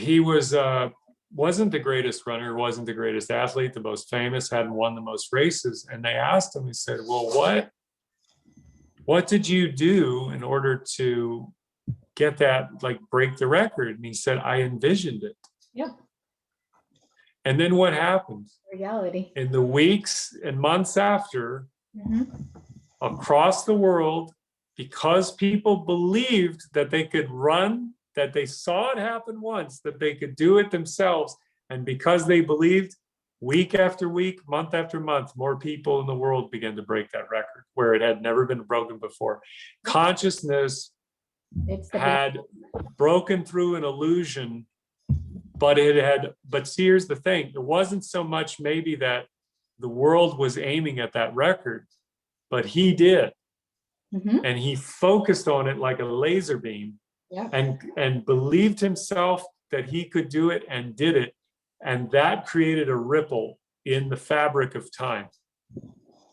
he wasn't the greatest runner, wasn't the greatest athlete, the most famous, hadn't won the most races. And they asked him, he said, well, what did you do in order to get that, like break the record? And he said, I envisioned it. Yeah. And then what happened? Reality. In the weeks and months after, across the world, because people believed that they could run, that they saw it happen once, that they could do it themselves. And because they believed, week after week, month after month, more people in the world began to break that record where it had never been broken before. Consciousness had broken through an illusion, but see, here's the thing. It wasn't so much maybe that the world was aiming at that record, but he did. And he focused on it like a laser beam. Yeah. And believed himself that he could do it and did it. And that created a ripple in the fabric of time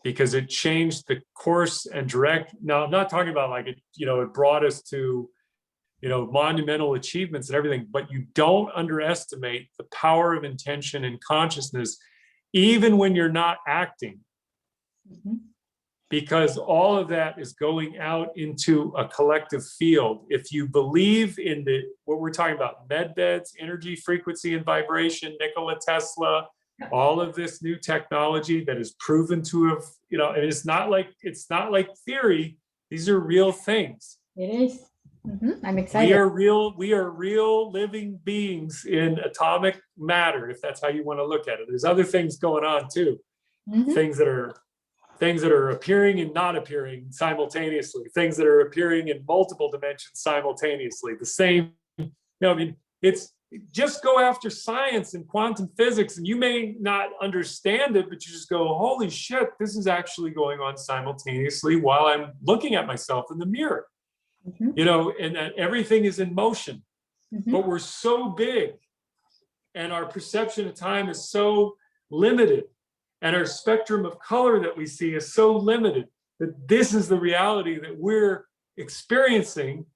because it changed the course and direct. Now, I'm not talking about like it, it brought us to, monumental achievements and everything, but you don't underestimate the power of intention and consciousness, even when you're not acting. Because all of that is going out into a collective field. If you believe in what we're talking about, med beds, energy, frequency, and vibration, Nikola Tesla, all of this new technology that is proven to have, and it's not like theory. These are real things. It is. I'm excited. We are real living beings in atomic matter, if that's how you want to look at it. There's other things going on too. Things that are appearing and not appearing simultaneously, things that are appearing in multiple dimensions simultaneously. The same, it's just go after science and quantum physics, and you may not understand it, but you just go, holy shit, this is actually going on simultaneously while I'm looking at myself in the mirror. And that everything is in motion, but we're so big and our perception of time is so limited. And our spectrum of color that we see is so limited that this is the reality that we're experiencing,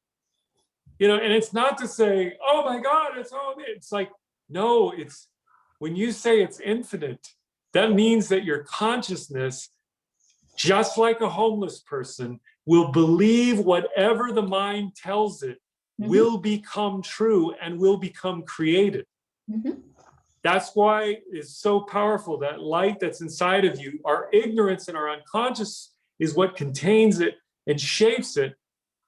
and it's not to say, oh my God, it's like, no, it's when you say it's infinite, that means that your consciousness, just like a homeless person, will believe whatever the mind tells it will become true and will become created. That's why it's so powerful, that light that's inside of you. Our ignorance and our unconscious is what contains it and shapes it.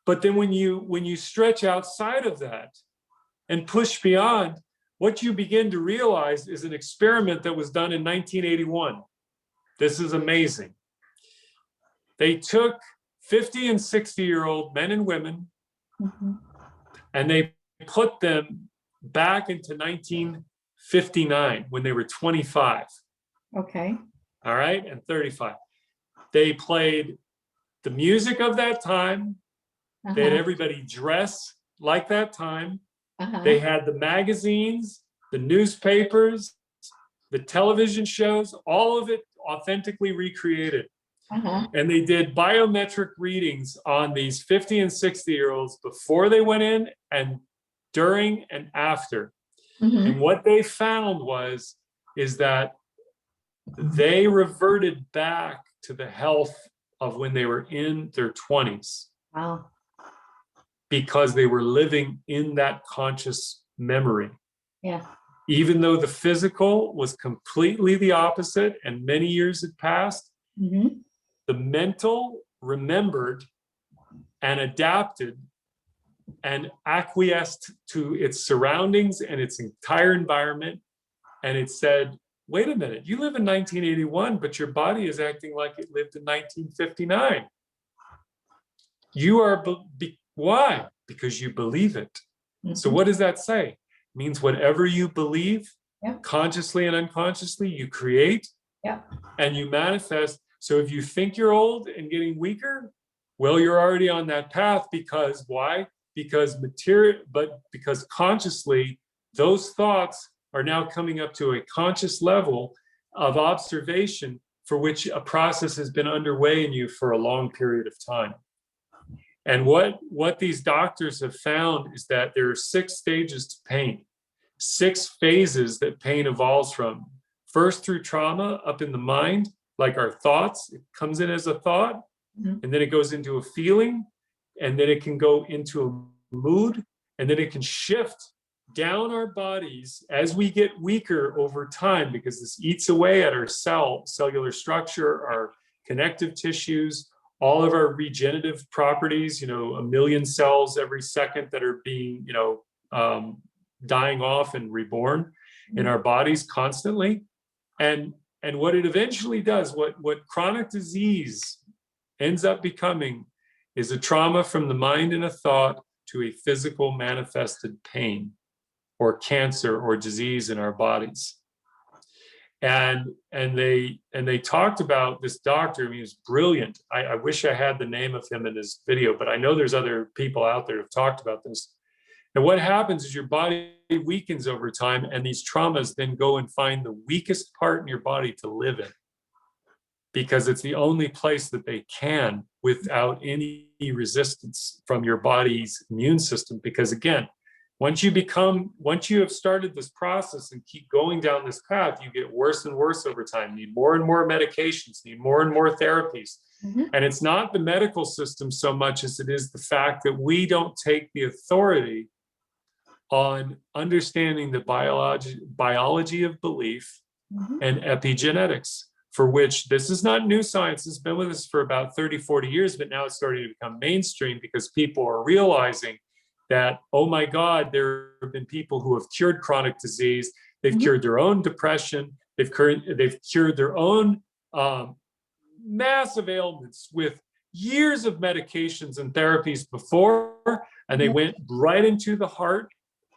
But then when you stretch outside of that and push beyond, what you begin to realize is an experiment that was done in 1981. This is amazing. They took 50 and 60-year-old men and women, and they put them back into 1959 when they were 25. Okay. All right, and 35. They played the music of that time. They had everybody dress like that time. They had the magazines, the newspapers, the television shows, all of it authentically recreated. And they did biometric readings on these 50 and 60-year-olds before they went in and during and after. And what they found is that they reverted back to the health of when they were in their 20s. Wow. Because they were living in that conscious memory. Yeah. Even though the physical was completely the opposite and many years had passed, the mental remembered and adapted and acquiesced to its surroundings and its entire environment. And it said, wait a minute, you live in 1981, but your body is acting like it lived in 1959. You are, why? Because you believe it. So what does that say? It means whatever you believe, consciously and unconsciously, you create and you manifest. So if you think you're old and getting weaker, well, you're already on that path. Because why? Because because consciously, those thoughts are now coming up to a conscious level of observation for which a process has been underway in you for a long period of time. And what these doctors have found is that there are 6 stages to pain. 6 phases that pain evolves from. First, through trauma up in the mind, like our thoughts. It comes in as a thought, and then it goes into a feeling, and then it can go into a mood, and then it can shift down our bodies as we get weaker over time, because this eats away at our cellular structure, our connective tissues, all of our regenerative properties, 1 million cells every second that are being, dying off and reborn in our bodies constantly. And what it eventually does, what chronic disease ends up becoming, is a trauma from the mind and a thought to a physical manifested pain or cancer or disease in our bodies. And they talked about this doctor. I mean, he's brilliant. I wish I had the name of him in this video, but I know there's other people out there who have talked about this. And what happens is your body weakens over time, and these traumas then go and find the weakest part in your body to live in, because it's the only place that they can without any resistance from your body's immune system. Because again, once you have started this process and keep going down this path, you get worse and worse over time, need more and more medications, need more and more therapies. And it's not the medical system so much as it is the fact that we don't take the authority on understanding the biology of belief and epigenetics, for which this is not new science. It's been with us for about 30, 40 years, but now it's starting to become mainstream because people are realizing that, oh my God, there have been people who have cured chronic disease. They've cured their own depression. They've cured their own massive ailments with years of medications and therapies before, and they went right into the heart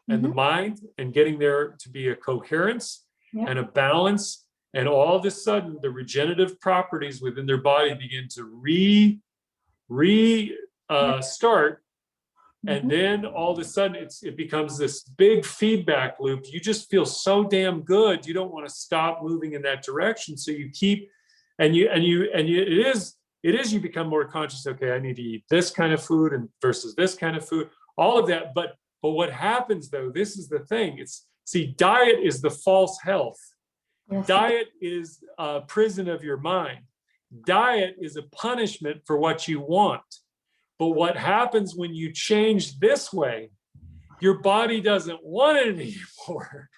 and the mind, and getting there to be a coherence and a balance. And all of a sudden, the regenerative properties within their body begin to start. And then all of a sudden, it becomes this big feedback loop. You just feel so damn good. You don't want to stop moving in that direction. So you keep, it is you become more conscious. Okay, I need to eat this kind of food and versus this kind of food. All of that, but what happens though? This is the thing. Diet is the false health. Yes. Diet is a prison of your mind. Diet is a punishment for what you want. But what happens when you change this way, your body doesn't want it anymore.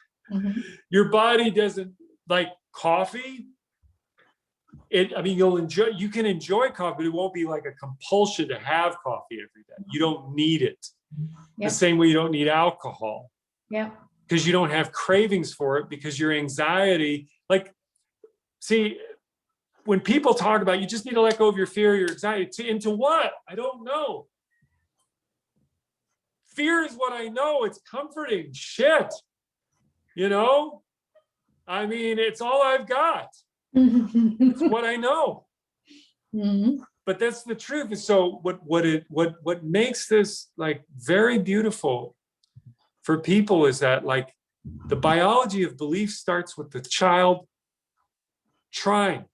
Your body doesn't like coffee. You can enjoy coffee, but it won't be like a compulsion to have coffee every day. You don't need it. The same way you don't need alcohol. Because you don't have cravings for it, because your anxiety, when people talk about you just need to let go of your fear, your anxiety, into what? I don't know. Fear is what I know. It's comforting. Shit. I mean, it's all I've got. It's what I know. But that's the truth. So what makes this very beautiful for people is that the biology of belief starts with the child trying.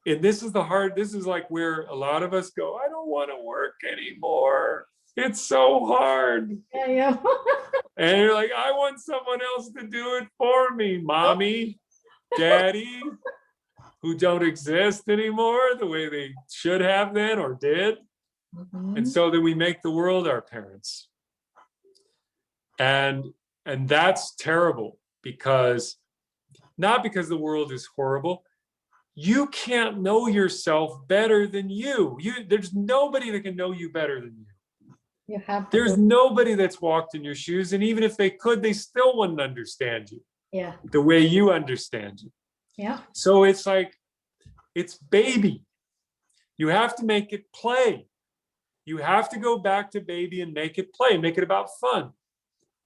And this is where a lot of us go, I don't want to work anymore. It's so hard. And you're like, I want someone else to do it for me, mommy, daddy, who don't exist anymore the way they should have then or did. And so then we make the world our parents. And that's terrible, not because the world is horrible. You can't know yourself better than you. There's nobody that can know you better than you. There's nobody that's walked in your shoes, and even if they could, they still wouldn't understand you. The way you understand you. So it's baby. You have to make it play. You have to go back to baby and make it play, make it about fun.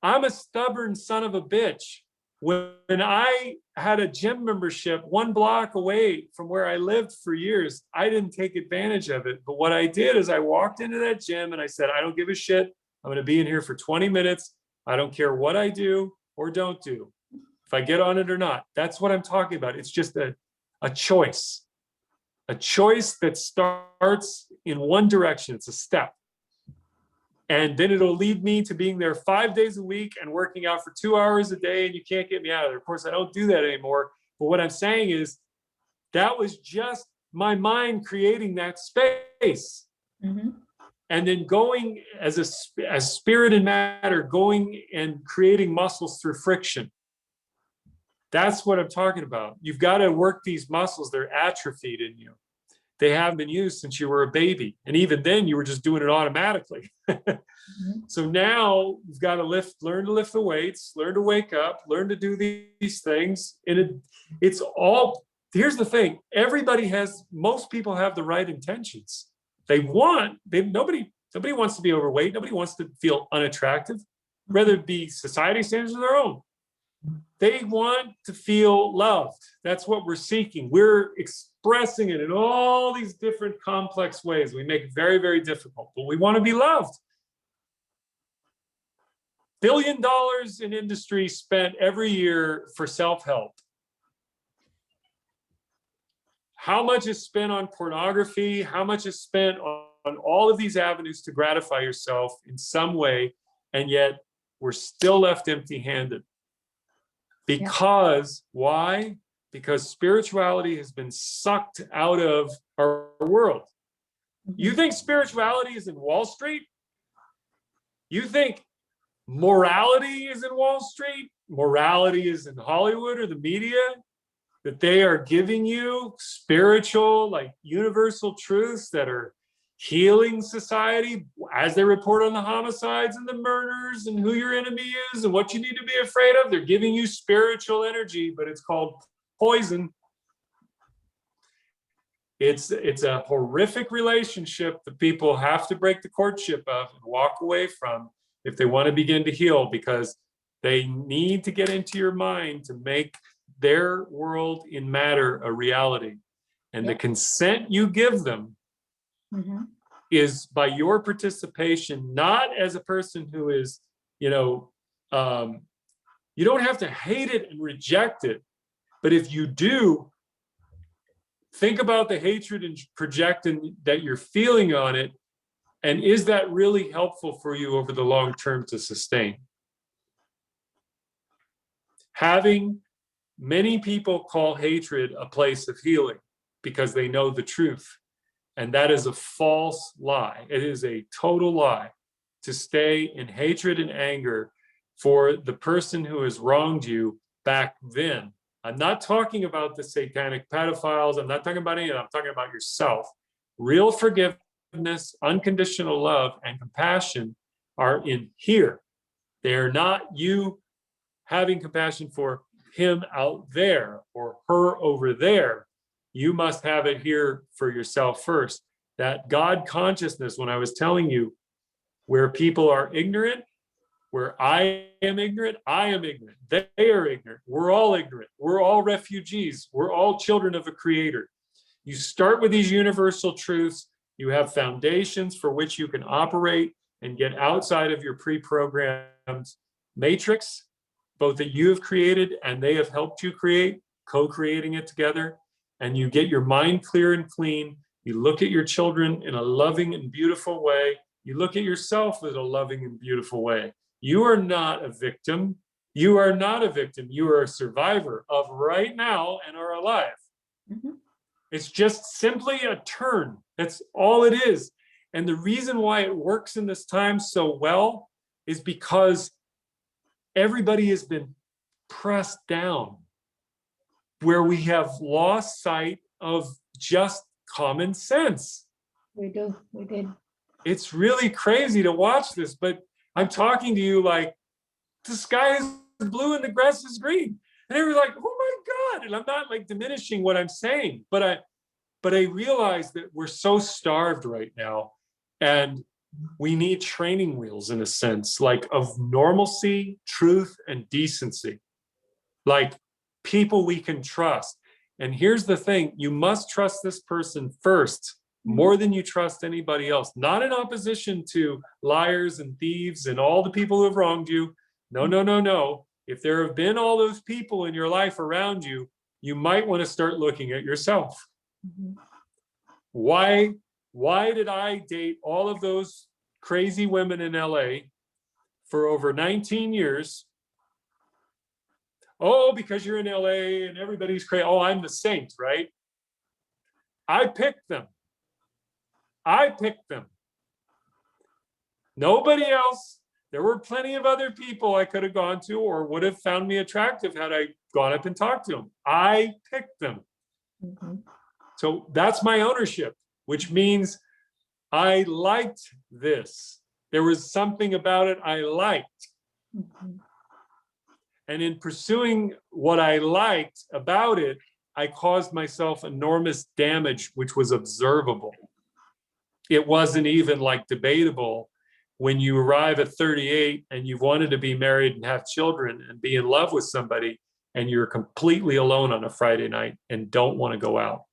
I'm a stubborn son of a bitch. When I had a gym membership 1 block away from where I lived for years, I didn't take advantage of it. But what I did is I walked into that gym and I said, I don't give a shit. I'm going to be in here for 20 minutes. I don't care what I do or don't do, if I get on it or not. That's what I'm talking about. It's just a choice that starts in one direction. It's a step. And then it'll lead me to being there 5 days a week and working out for 2 hours a day, and you can't get me out of there. Of course, I don't do that anymore. But what I'm saying is that was just my mind creating that space. And then going as spirit and matter, going and creating muscles through friction. That's what I'm talking about. You've got to work these muscles. They're atrophied in you. They haven't been used since you were a baby. And even then you were just doing it automatically. So now you've got to learn to lift the weights, learn to wake up, learn to do these things. And it's all, here's the thing. Most people have the right intentions. Nobody wants to be overweight. Nobody wants to feel unattractive, whether it be society standards or their own. They want to feel loved. That's what we're seeking. We're expressing it in all these different complex ways. We make it very, very difficult, but we want to be loved. $1 billion in industry spent every year for self-help. How much is spent on pornography? How much is spent on all of these avenues to gratify yourself in some way? And yet we're still left empty-handed. Because, why? Because spirituality has been sucked out of our world. You think spirituality is in Wall Street? You think morality is in Wall Street? Morality is in Hollywood or the media? That they are giving you spiritual, like universal truths that are healing society as they report on the homicides and the murders and who your enemy is and what you need to be afraid of. They're giving you spiritual energy, but it's called poison. It's a horrific relationship that people have to break the courtship of and walk away from if they want to begin to heal, because they need to get into your mind to make their world in matter a reality. And the consent you give them is by your participation, not as a person who is, you don't have to hate it and reject it. But if you do, think about the hatred and projection that you're feeling on it. And is that really helpful for you over the long term to sustain? Many people call hatred a place of healing because they know the truth. And that is a false lie. It is a total lie to stay in hatred and anger for the person who has wronged you back then. I'm not talking about the satanic pedophiles. I'm not talking about any of that. I'm talking about yourself. Real forgiveness, unconditional love, and compassion are in here. They are not you having compassion for him out there or her over there. You must have it here for yourself first. That God consciousness, when I was telling you, where people are ignorant, where I am ignorant, they are ignorant, we're all ignorant, we're all refugees, we're all children of a creator. You start with these universal truths, you have foundations for which you can operate and get outside of your pre-programmed matrix, both that you have created and they have helped you create, co-creating it together. And you get your mind clear and clean. You look at your children in a loving and beautiful way. You look at yourself in a loving and beautiful way. You are not a victim. You are not a victim. You are a survivor of right now and are alive. It's just simply a turn. That's all it is. And the reason why it works in this time so well is because everybody has been pressed down, where we have lost sight of just common sense. We did. It's really crazy to watch this, but I'm talking to you like the sky is blue and the grass is green. And they were like, oh my God. And I'm not like diminishing what I'm saying, but I realize that we're so starved right now. And we need training wheels in a sense, like of normalcy, truth, and decency. Like people we can trust. And here's the thing, you must trust this person first, more than you trust anybody else. Not in opposition to liars and thieves and all the people who have wronged you. No, no, no, no. If there have been all those people in your life around you, you might want to start looking at yourself. Why did I date all of those crazy women in LA for over 19 years. Oh, because you're in LA and everybody's crazy. Oh, I'm the saint, right? I picked them. I picked them. Nobody else. There were plenty of other people I could have gone to or would have found me attractive had I gone up and talked to them. I picked them. Mm-hmm. So that's my ownership, which means I liked this. There was something about it I liked. Mm-hmm. And in pursuing what I liked about it, I caused myself enormous damage, which was observable. It wasn't even like debatable. When you arrive at 38 and you've wanted to be married and have children and be in love with somebody, and you're completely alone on a Friday night and don't want to go out.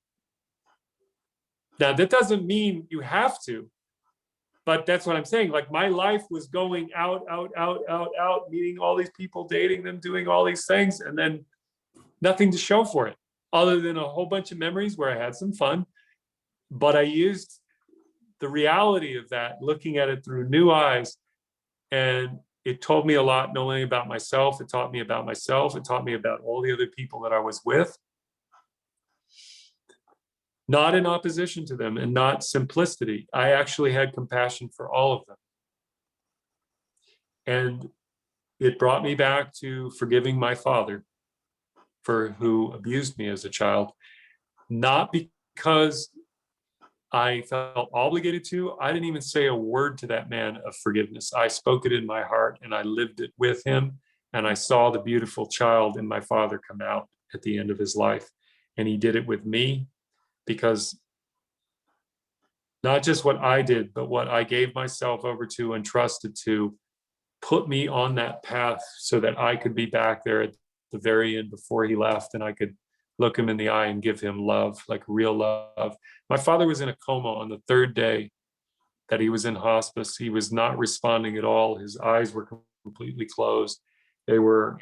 Now, that doesn't mean you have to, but that's what I'm saying. Like, my life was going out, meeting all these people, dating them, doing all these things, and then nothing to show for it other than a whole bunch of memories where I had some fun. But I used the reality of that, looking at it through new eyes, and it told me a lot, not only about myself, it taught me about myself, it taught me about all the other people that I was with. Not in opposition to them and not simplicity. I actually had compassion for all of them. And it brought me back to forgiving my father for who abused me as a child, not because I felt obligated to. I didn't even say a word to that man of forgiveness. I spoke it in my heart and I lived it with him. And I saw the beautiful child in my father come out at the end of his life. And he did it with me because not just what I did, but what I gave myself over to and trusted to put me on that path so that I could be back there at the very end before he left and I could look him in the eye and give him love, like real love. My father was in a coma on the third day that he was in hospice. He was not responding at all. His eyes were completely closed. They were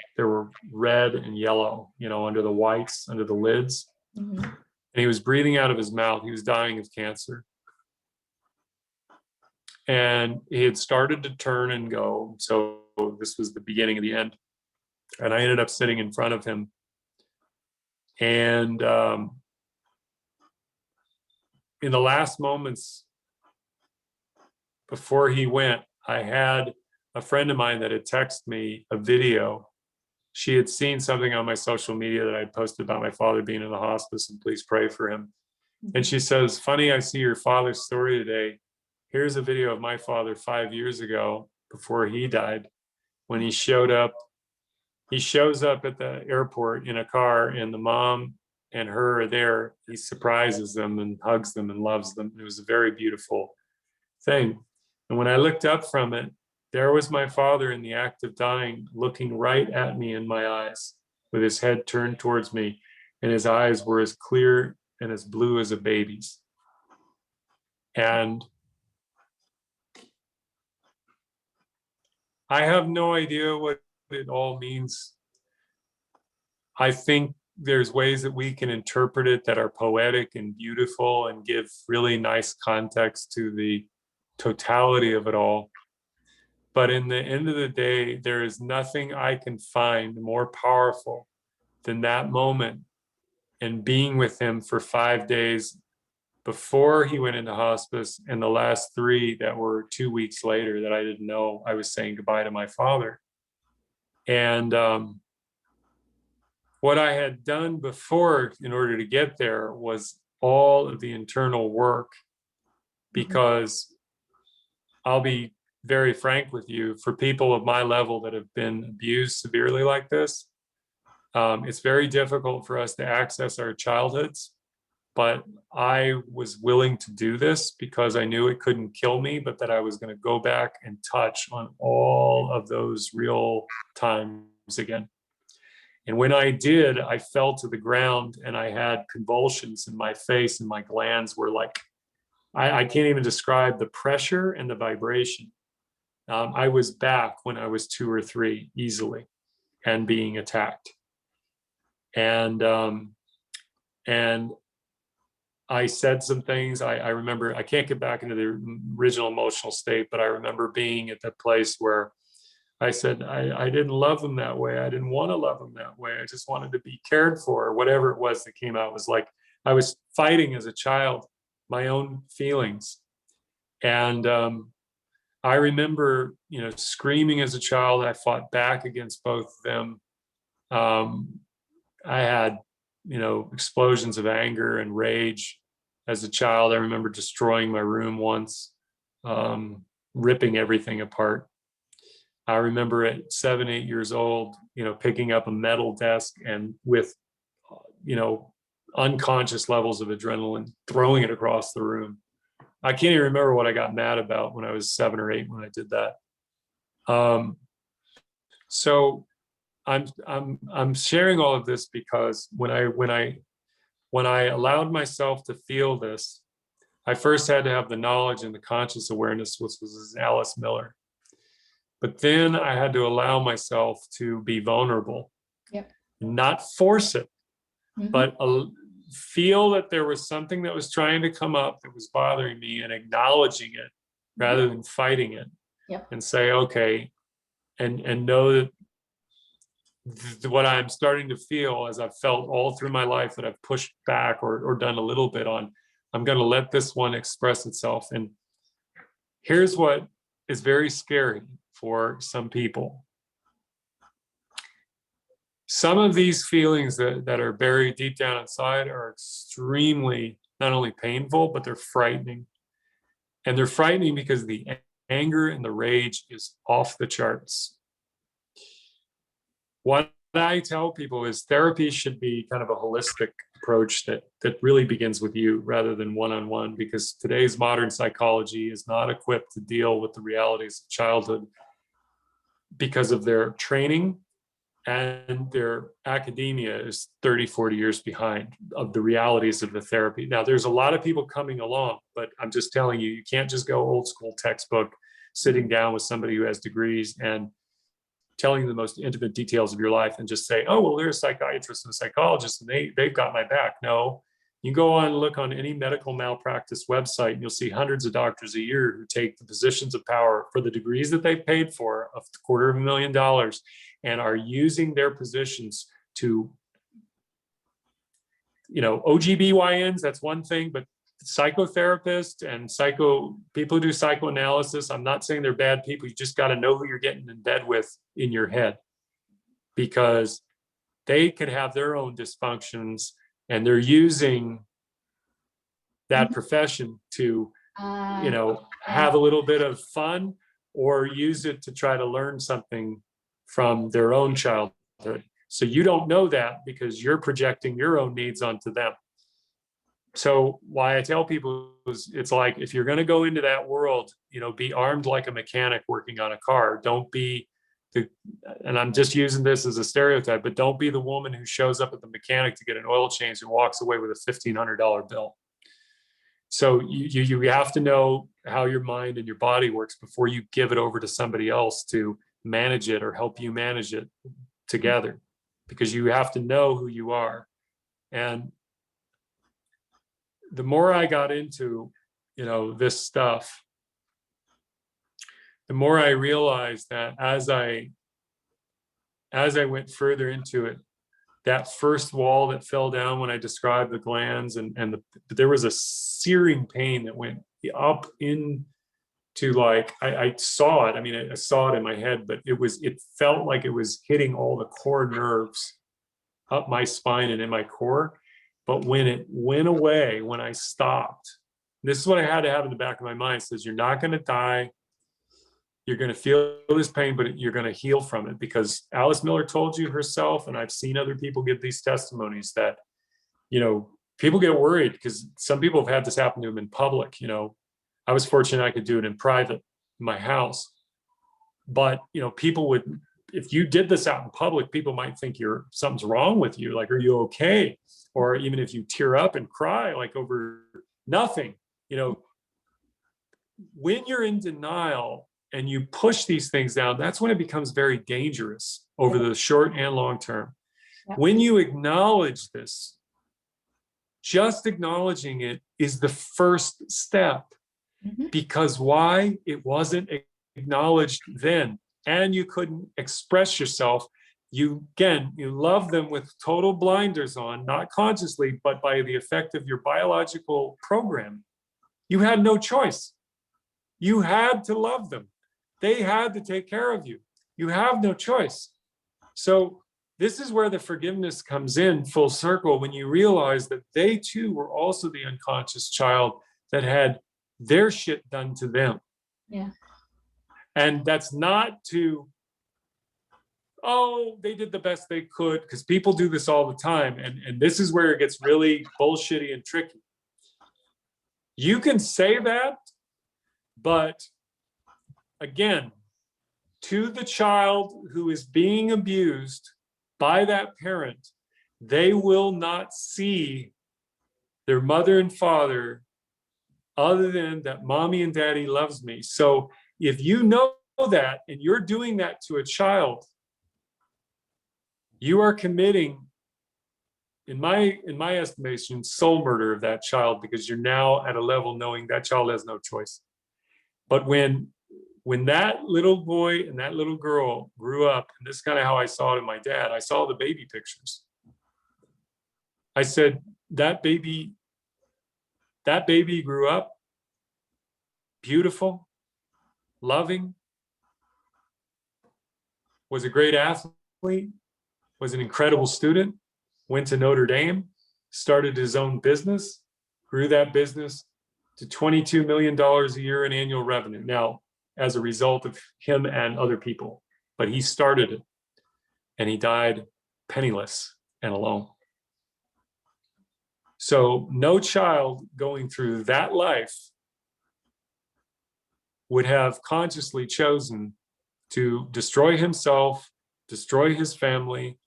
red and yellow, under the whites, under the lids. Mm-hmm. And he was breathing out of his mouth. He was dying of cancer. And he had started to turn and go. So this was the beginning of the end. And I ended up sitting in front of him. And in the last moments before he went, I had a friend of mine that had texted me a video. She had seen something on my social media that I had posted about my father being in the hospice and please pray for him. And she says, "Funny, I see your father's story today. Here's a video of my father 5 years ago before he died, when he showed up. He shows up at the airport in a car and the mom and her are there. He surprises them and hugs them and loves them. It was a very beautiful thing. And when I looked up from it, there was my father in the act of dying, looking right at me in my eyes with his head turned towards me. And his eyes were as clear and as blue as a baby's. And I have no idea what it all means. I think there's ways that we can interpret it that are poetic and beautiful and give really nice context to the totality of it all. But in the end of the day, there is nothing I can find more powerful than that moment and being with him for 5 days before he went into hospice, and the last 3 that were 2 weeks later that I didn't know I was saying goodbye to my father. And what I had done before in order to get there was all of the internal work, because I'll be very frank with you, for people of my level that have been abused severely like this, it's very difficult for us to access our childhoods. But I was willing to do this because I knew it couldn't kill me, but that I was going to go back and touch on all of those real times again. And when I did, I fell to the ground and I had convulsions in my face and my glands were like, I can't even describe the pressure and the vibration. I was back when I was 2 or 3 easily and being attacked. And I said some things. I remember, I can't get back into the original emotional state, but I remember being at that place where I said, I didn't love him that way. I didn't want to love him that way. I just wanted to be cared for, or whatever it was that came out. It was like I was fighting as a child my own feelings. And I remember, screaming as a child. I fought back against both of them. I had, explosions of anger and rage as a child. I remember destroying my room once, ripping everything apart. I remember at 7, 8 years old, picking up a metal desk and with, unconscious levels of adrenaline, throwing it across the room. I can't even remember what I got mad about when I was 7 or 8 when I did that. So I'm sharing all of this because when I allowed myself to feel this, I first had to have the knowledge and the conscious awareness, which was Alice Miller. But then I had to allow myself to be vulnerable, not force it, but feel that there was something that was trying to come up that was bothering me, and acknowledging it rather than fighting it, and say, okay, and know that what I'm starting to feel, as I've felt all through my life that I've pushed back or done a little bit on, I'm going to let this one express itself. And here's what is very scary for some people. Some of these feelings that are buried deep down inside are extremely not only painful, but they're frightening. And they're frightening because the anger and the rage is off the charts. What I tell people is therapy should be kind of a holistic approach that really begins with you rather than one-on-one, because today's modern psychology is not equipped to deal with the realities of childhood because of their training, and their academia is 30, 40 years behind of the realities of the therapy. Now, there's a lot of people coming along, but I'm just telling you, you can't just go old school textbook, sitting down with somebody who has degrees and telling you the most intimate details of your life and just say, oh, well, they're a psychiatrist and a psychologist and they've got my back. No, you go on and look on any medical malpractice website and you'll see hundreds of doctors a year who take the positions of power for the degrees that they've paid for, of $250,000, and are using their positions to, OGBYNs, that's one thing, but psychotherapists and people who do psychoanalysis, I'm not saying they're bad people. You just got to know who you're getting in bed with in your head, because they could have their own dysfunctions and they're using that profession to, have a little bit of fun or use it to try to learn something from their own childhood. So you don't know that because you're projecting your own needs onto them. So why I tell people is, it's like, if you're going to go into that world, be armed like a mechanic working on a car. Don't be and I'm just using this as a stereotype, but don't be the woman who shows up at the mechanic to get an oil change and walks away with a $1,500 bill. So you have to know how your mind and your body works before you give it over to somebody else to manage it or help you manage it together, because you have to know who you are. And the more I got into, this stuff, the more I realized that as I went further into it, that first wall that fell down when I described the glands there was a searing pain that went up into, like, I saw it. I mean, I saw it in my head, but it felt like it was hitting all the core nerves up my spine and in my core. But when it went away, when I stopped, this is what I had to have in the back of my mind. It says, you're not going to die. You're going to feel this pain, but you're going to heal from it, because Alice Miller told you herself, and I've seen other people give these testimonies that, people get worried because some people have had this happen to them in public. I was fortunate I could do it in private in my house, but, people would, if you did this out in public, people might think something's wrong with you. Like, are you okay? Or even if you tear up and cry, like over nothing, when you're in denial and you push these things down, that's when it becomes very dangerous over the short and long term. When you acknowledge this, just acknowledging it is the first step. Mhm. Because why? It wasn't acknowledged then, and you couldn't express yourself. You love them with total blinders on, not consciously, but by the effect of your biological program. You had no choice. You had to love them. They had to take care of you. You have no choice. So this is where the forgiveness comes in full circle, when you realize that they too were also the unconscious child that had their shit done to them. Yeah. And that's not to, oh, they did the best they could, because people do this all the time. And this is where it gets really bullshitty and tricky. You can say that, but again, to the child who is being abused by that parent, they will not see their mother and father other than that mommy and daddy loves me. So if you know that and you're doing that to a child, you are committing, in my estimation, soul murder of that child, because you're now at a level knowing that child has no choice. But when that little boy and that little girl grew up, and this is kind of how I saw it in my dad, I saw the baby pictures. I said, that baby grew up beautiful, loving, was a great athlete, was an incredible student, went to Notre Dame, started his own business, grew that business to $22 million a year in annual revenue. Now, as a result of him and other people, but he started it, and he died penniless and alone. So no child going through that life would have consciously chosen to destroy himself, destroy his family,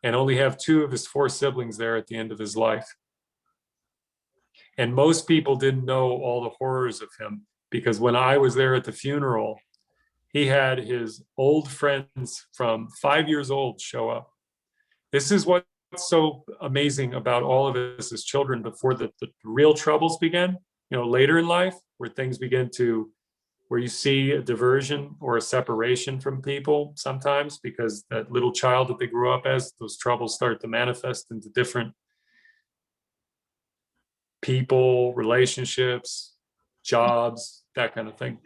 and only have 2 of his 4 siblings there at the end of his life. And most people didn't know all the horrors of him, because when I was there at the funeral, he had his old friends from 5 years old show up. This is what's so amazing about all of us as children before the real troubles began, later in life, where things begin to, where you see a diversion or a separation from people sometimes, because that little child that they grew up as, those troubles start to manifest into different people, relationships, jobs, that kind of thing.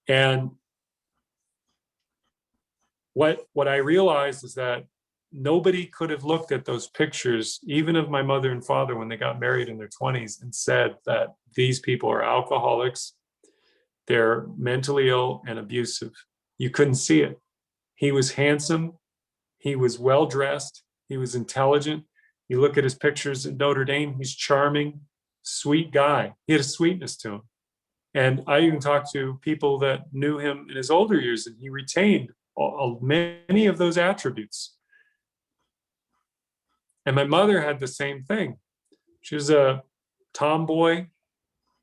And what I realized is that nobody could have looked at those pictures, even of my mother and father when they got married in their 20s, and said that these people are alcoholics, they're mentally ill and abusive. You couldn't see it. He was handsome, he was well-dressed, he was intelligent. You look at his pictures at Notre Dame, he's charming, sweet guy. He had a sweetness to him. And I even talked to people that knew him in his older years, and he retained many of those attributes. And my mother had the same thing. She was a tomboy,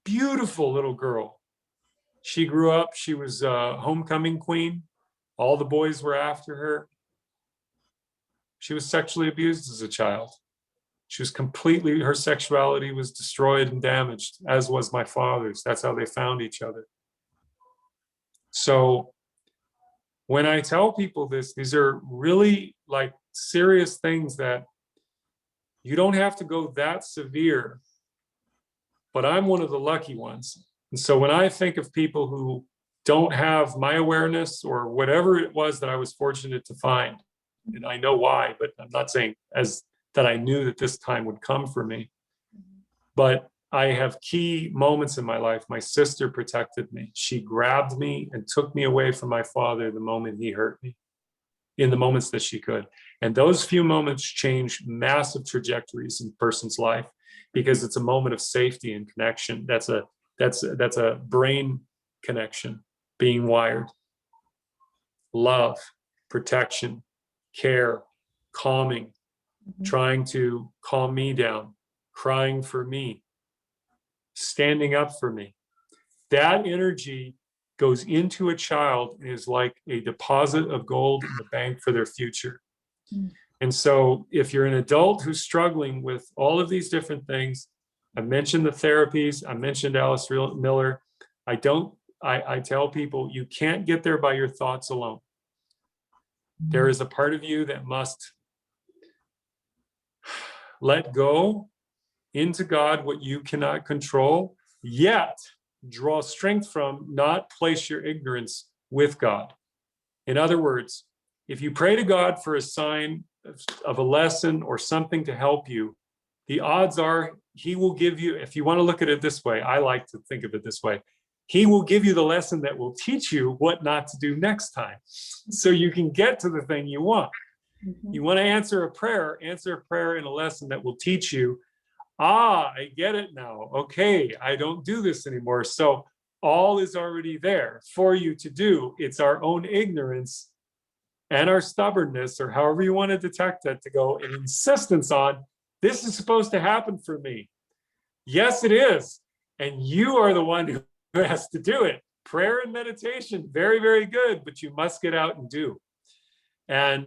beautiful little girl. She grew up, she was a homecoming queen. All the boys were after her. She was sexually abused as a child. She was completely, her sexuality was destroyed and damaged, as was my father's. That's how they found each other. So when I tell people this, these are really like serious things that you don't have to go that severe, but I'm one of the lucky ones. And so when I think of people who don't have my awareness or whatever it was that I was fortunate to find, and I know why, but I'm not saying as that I knew that this time would come for me, but I have key moments in my life. My sister protected me. She grabbed me and took me away from my father the moment he hurt me, in the moments that she could. And those few moments change massive trajectories in a person's life, because it's a moment of safety and connection. That's a brain connection being wired. Love, protection, care, calming, trying to calm me down, crying for me, standing up for me. That energy goes into a child and is like a deposit of gold in the bank for their future. And so if you're an adult who's struggling with all of these different things, I mentioned the therapies, I mentioned Alice Miller. I tell people you can't get there by your thoughts alone. There is a part of you that must let go into God what you cannot control, yet draw strength from, not place your ignorance with God. In other words, if you pray to God for a sign of a lesson or something to help you, the odds are he will give you, if you want to look at it this way, I like to think of it this way, he will give you the lesson that will teach you what not to do next time, so you can get to the thing you want. You want to answer a prayer in a lesson that will teach you, I get it now. Okay, I don't do this anymore. So all is already there for you to do. It's our own ignorance and our stubbornness, or however you want to detect that, to go an insistence on, this is supposed to happen for me. Yes, it is. And you are the one who has to do it. Prayer and meditation, very, very good, but you must get out and do. And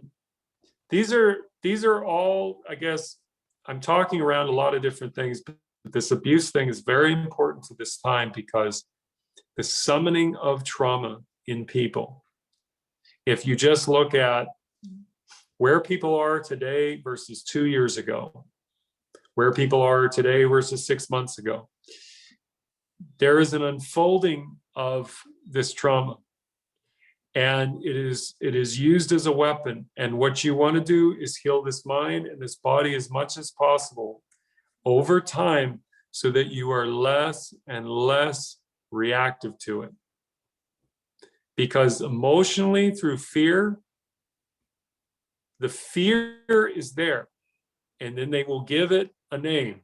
these are all, I guess, I'm talking around a lot of different things, but this abuse thing is very important to this time, because the summoning of trauma in people, if you just look at where people are today versus 2 years ago, where people are today versus 6 months ago, there is an unfolding of this trauma, and it is used as a weapon. And what you want to do is heal this mind and this body as much as possible over time, so that you are less and less reactive to it. Because emotionally, through fear, the fear is there, and then they will give it a name.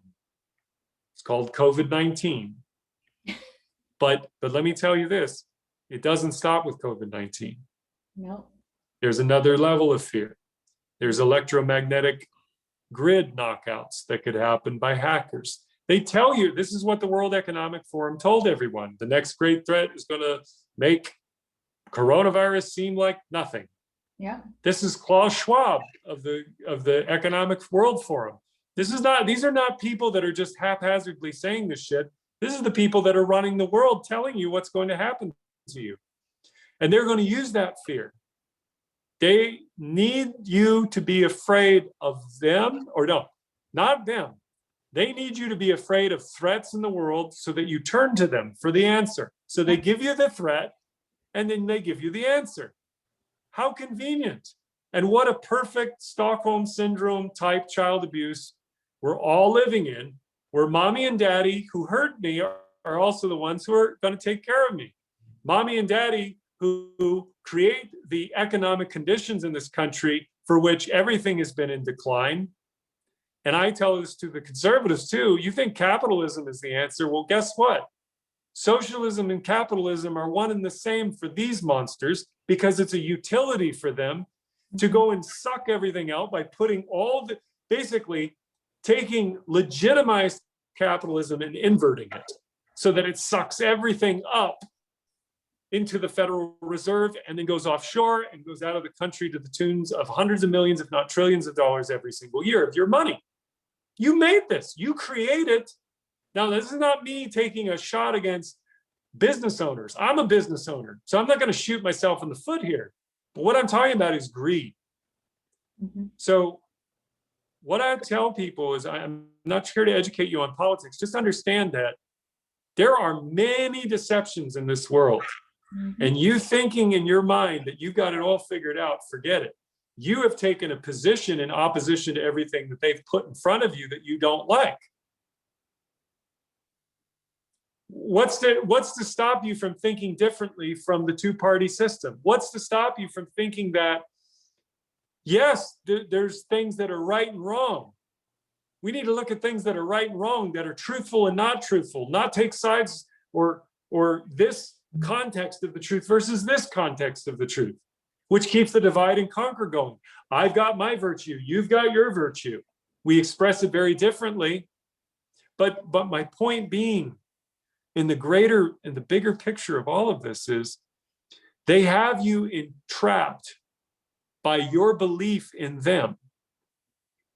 It's called COVID-19. But let me tell you this, it doesn't stop with COVID-19. No. There's another level of fear. There's electromagnetic grid knockouts that could happen by hackers. They tell you, this is what the World Economic Forum told everyone, the next great threat is going to make coronavirus seem like nothing. Yeah. This is Klaus Schwab of the Economic World Forum. These are not people that are just haphazardly saying this shit. This is the people that are running the world, telling you what's going to happen to you. And they're going to use that fear. They need you to be afraid of them, or no, not them. They need you to be afraid of threats in the world, so that you turn to them for the answer. So they give you the threat, and then they give you the answer. How convenient. And what a perfect Stockholm Syndrome type child abuse we're all living in, where mommy and daddy who hurt me are also the ones who are going to take care of me. Mommy and daddy who create the economic conditions in this country for which everything has been in decline. And I tell this to the conservatives too, you think capitalism is the answer? Well, guess what? Socialism and capitalism are one and the same for these monsters, because it's a utility for them to go and suck everything out by putting basically taking legitimized capitalism and inverting it, so that it sucks everything up into the Federal Reserve and then goes offshore and goes out of the country to the tunes of hundreds of millions, if not trillions of dollars every single year of your money. You made this, you create it. Now, this is not me taking a shot against business owners. I'm a business owner, so I'm not going to shoot myself in the foot here. But what I'm talking about is greed. So what I tell people is, I'm not here to educate you on politics. Just understand that there are many deceptions in this world. And you thinking in your mind that you got it all figured out, forget it. You have taken a position in opposition to everything that they've put in front of you that you don't like. What's to stop you from thinking differently from the two-party system? What's to stop you from thinking that, yes, there's things that are right and wrong. We need to look at things that are right and wrong, that are truthful and not truthful, not take sides or this context of the truth versus this context of the truth, which keeps the divide and conquer going. I've got my virtue, you've got your virtue. We express it very differently, but my point being, in the bigger picture of all of this, is they have you entrapped by your belief in them.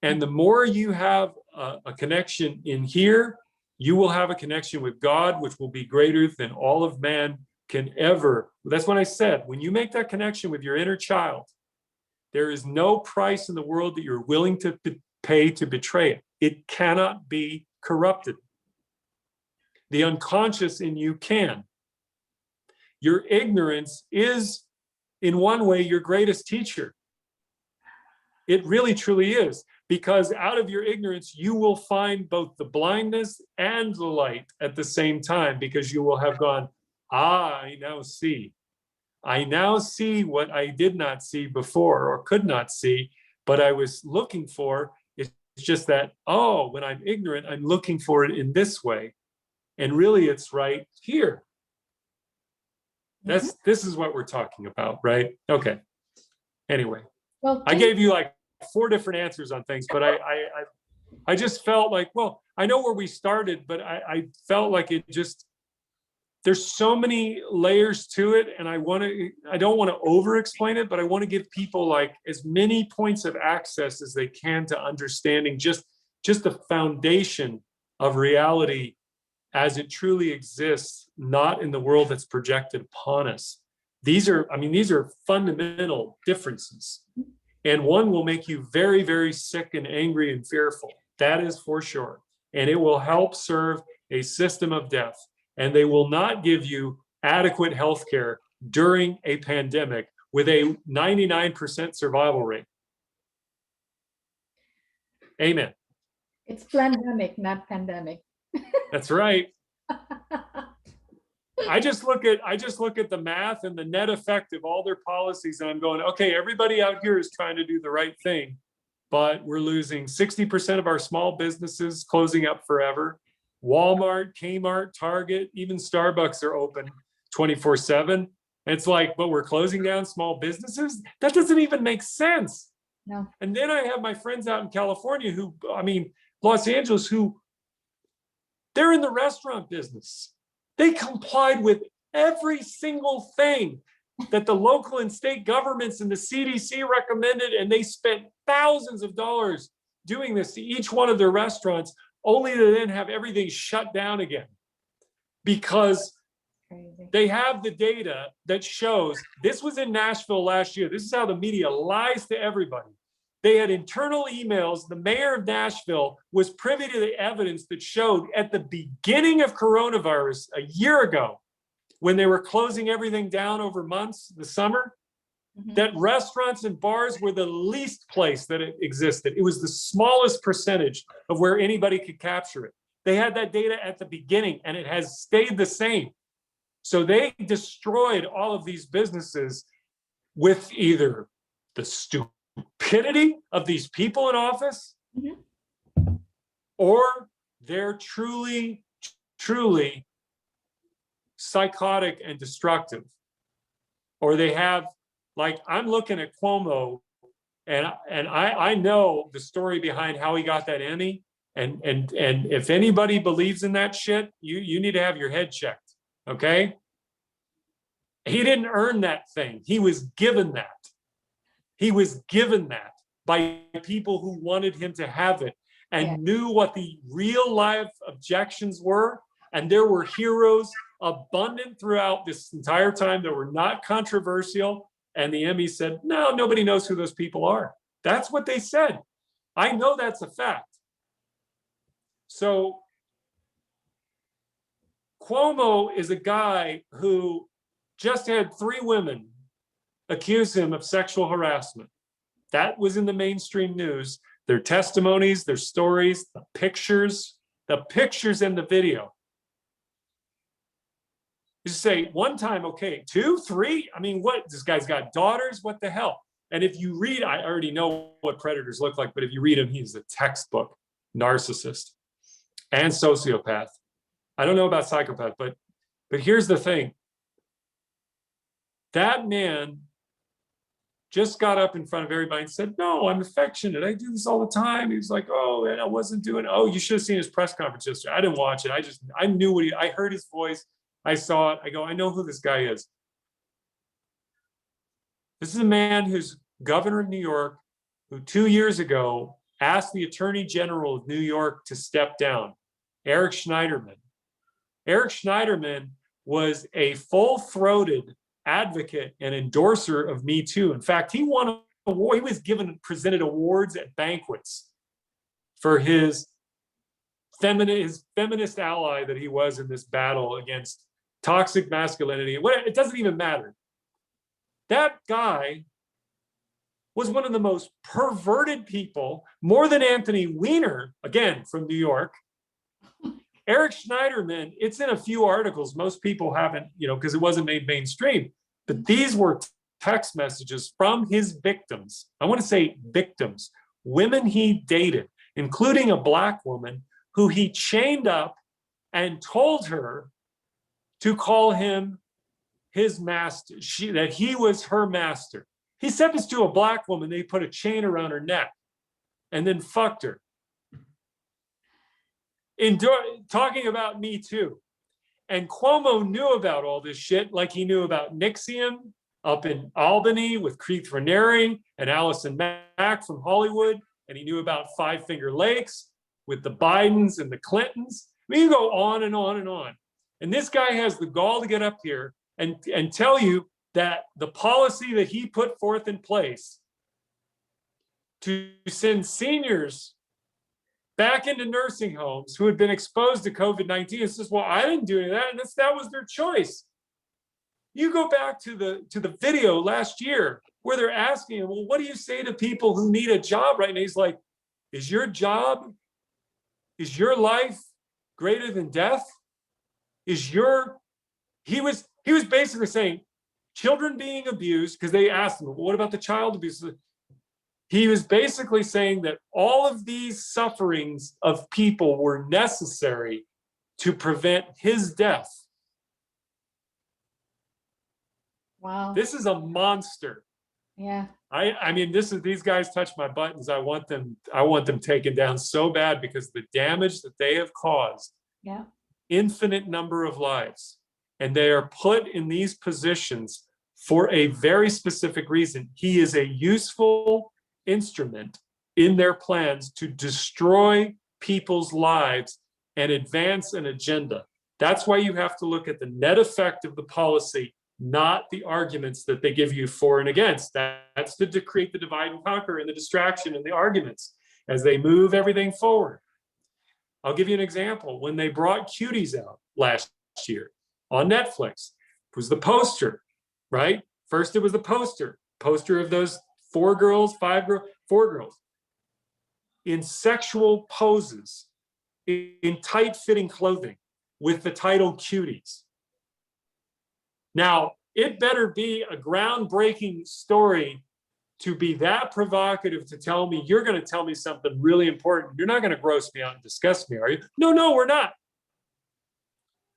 And the more you have a connection in here, you will have a connection with God, which will be greater than all of man can ever. That's what I said. When you make that connection with your inner child, there is no price in the world that you're willing to pay to betray it. It cannot be corrupted. The unconscious in you can. Your ignorance is, in one way, your greatest teacher. It really, truly is. Because out of your ignorance, you will find both the blindness and the light at the same time, because you will have gone, I now see. I now see what I did not see before or could not see, but I was looking for. It's just that, oh, when I'm ignorant, I'm looking for it in this way. And really, it's right here. This is what we're talking about, right? Okay. Anyway, Well, I gave you like 4 different answers on things, but I just felt like, well, I know where we started, but I felt like it just, there's so many layers to it, and I don't want to over explain it, but I want to give people like as many points of access as they can to understanding just the foundation of reality as it truly exists, not in the world that's projected upon us. These are fundamental differences. And one will make you very, very sick and angry and fearful. That is for sure. And it will help serve a system of death. And they will not give you adequate health care during a pandemic with a 99% survival rate. Amen. it's pandemic, not pandemic. That's right. I just look at the math and the net effect of all their policies, and I'm going, okay, everybody out here is trying to do the right thing, but we're losing 60% of our small businesses, closing up forever. Walmart, Kmart, Target, even Starbucks are open 24/7. And it's like, but we're closing down small businesses? That doesn't even make sense. No. And then I have my friends out in California Los Angeles, who they're in the restaurant business. They complied with every single thing that the local and state governments and the CDC recommended, and they spent thousands of dollars doing this to each one of their restaurants, only to then have everything shut down again. Because they have the data that shows, this was in Nashville last year. This is how the media lies to everybody. They had internal emails. The mayor of Nashville was privy to the evidence that showed at the beginning of coronavirus a year ago, when they were closing everything down over months, the summer, that restaurants and bars were the least place that it existed. It was the smallest percentage of where anybody could capture it. They had that data at the beginning, and it has stayed the same. So they destroyed all of these businesses with either the stupidity of these people in office, or they're truly, truly psychotic and destructive. Or they have, like, I'm looking at Cuomo, and I know the story behind how he got that Emmy. And if anybody believes in that shit, you need to have your head checked. Okay? He didn't earn that thing. He was given that. He was given that by people who wanted him to have it and knew what the real life objections were. And there were heroes abundant throughout this entire time that were not controversial. And the Emmy said, no, nobody knows who those people are. That's what they said. I know that's a fact. So Cuomo is a guy who just had 3 women accuse him of sexual harassment. That was in the mainstream news. Their testimonies, their stories, the pictures and the video. You say one time, okay, 2, 3? I mean, what? This guy's got daughters? What the hell? And if you read, I already know what predators look like, but if you read him, he's a textbook narcissist and sociopath. I don't know about psychopath, but here's the thing. That man just got up in front of everybody and said, no, I'm affectionate. I do this all the time. He was like, oh, and I wasn't doing, oh, you should have seen his press conference yesterday. I didn't watch it. I knew I heard his voice. I saw it. I go, I know who this guy is. This is a man who's governor of New York, who 2 years ago asked the Attorney General of New York to step down, Eric Schneiderman. Eric Schneiderman was a full-throated advocate and endorser of Me Too. In fact, he won an award. He was presented awards at banquets for his feminist ally that he was in this battle against toxic masculinity. It doesn't even matter. That guy was one of the most perverted people, more than Anthony Weiner, again, from New York. Eric Schneiderman, it's in a few articles. Most people haven't, because it wasn't made mainstream. But these were text messages from his victims. I want to say victims, women he dated, including a Black woman who he chained up and told her to call him his master, that he was her master. He said this to a Black woman. They put a chain around her neck and then fucked her. Talking about Me Too. And Cuomo knew about all this shit like he knew about Nixium up in Albany with Keith Raniere and Allison Mack from Hollywood. And he knew about Five Finger Lakes with the Bidens and the Clintons. We can go on and on and on. And this guy has the gall to get up here and tell you that the policy that he put forth in place to send seniors back into nursing homes who had been exposed to COVID-19, it says, well, I didn't do any of that, and that was their choice. You go back to the video last year where they're asking him, well, what do you say to people who need a job right now? He's like, is your life greater than death? He was basically saying children being abused, because they asked him, well, what about the child abuse? He was basically saying that all of these sufferings of people were necessary to prevent his death. Wow. This is a monster. Yeah. I mean, these guys touch my buttons. I want them taken down so bad because the damage that they have caused, infinite number of lives, and they are put in these positions for a very specific reason. He is a useful instrument in their plans to destroy people's lives and advance an agenda. That's why you have to look at the net effect of the policy, not the arguments that they give you for and against. That's to create the divide and conquer and the distraction and the arguments as they move everything forward. I'll give you an example. When they brought Cuties out last year on Netflix, it was the poster, right? First, it was the poster of those four girls in sexual poses, in tight-fitting clothing with the title Cuties. Now, it better be a groundbreaking story to be that provocative to tell me you're going to tell me something really important. You're not going to gross me out and disgust me, are you? No, we're not.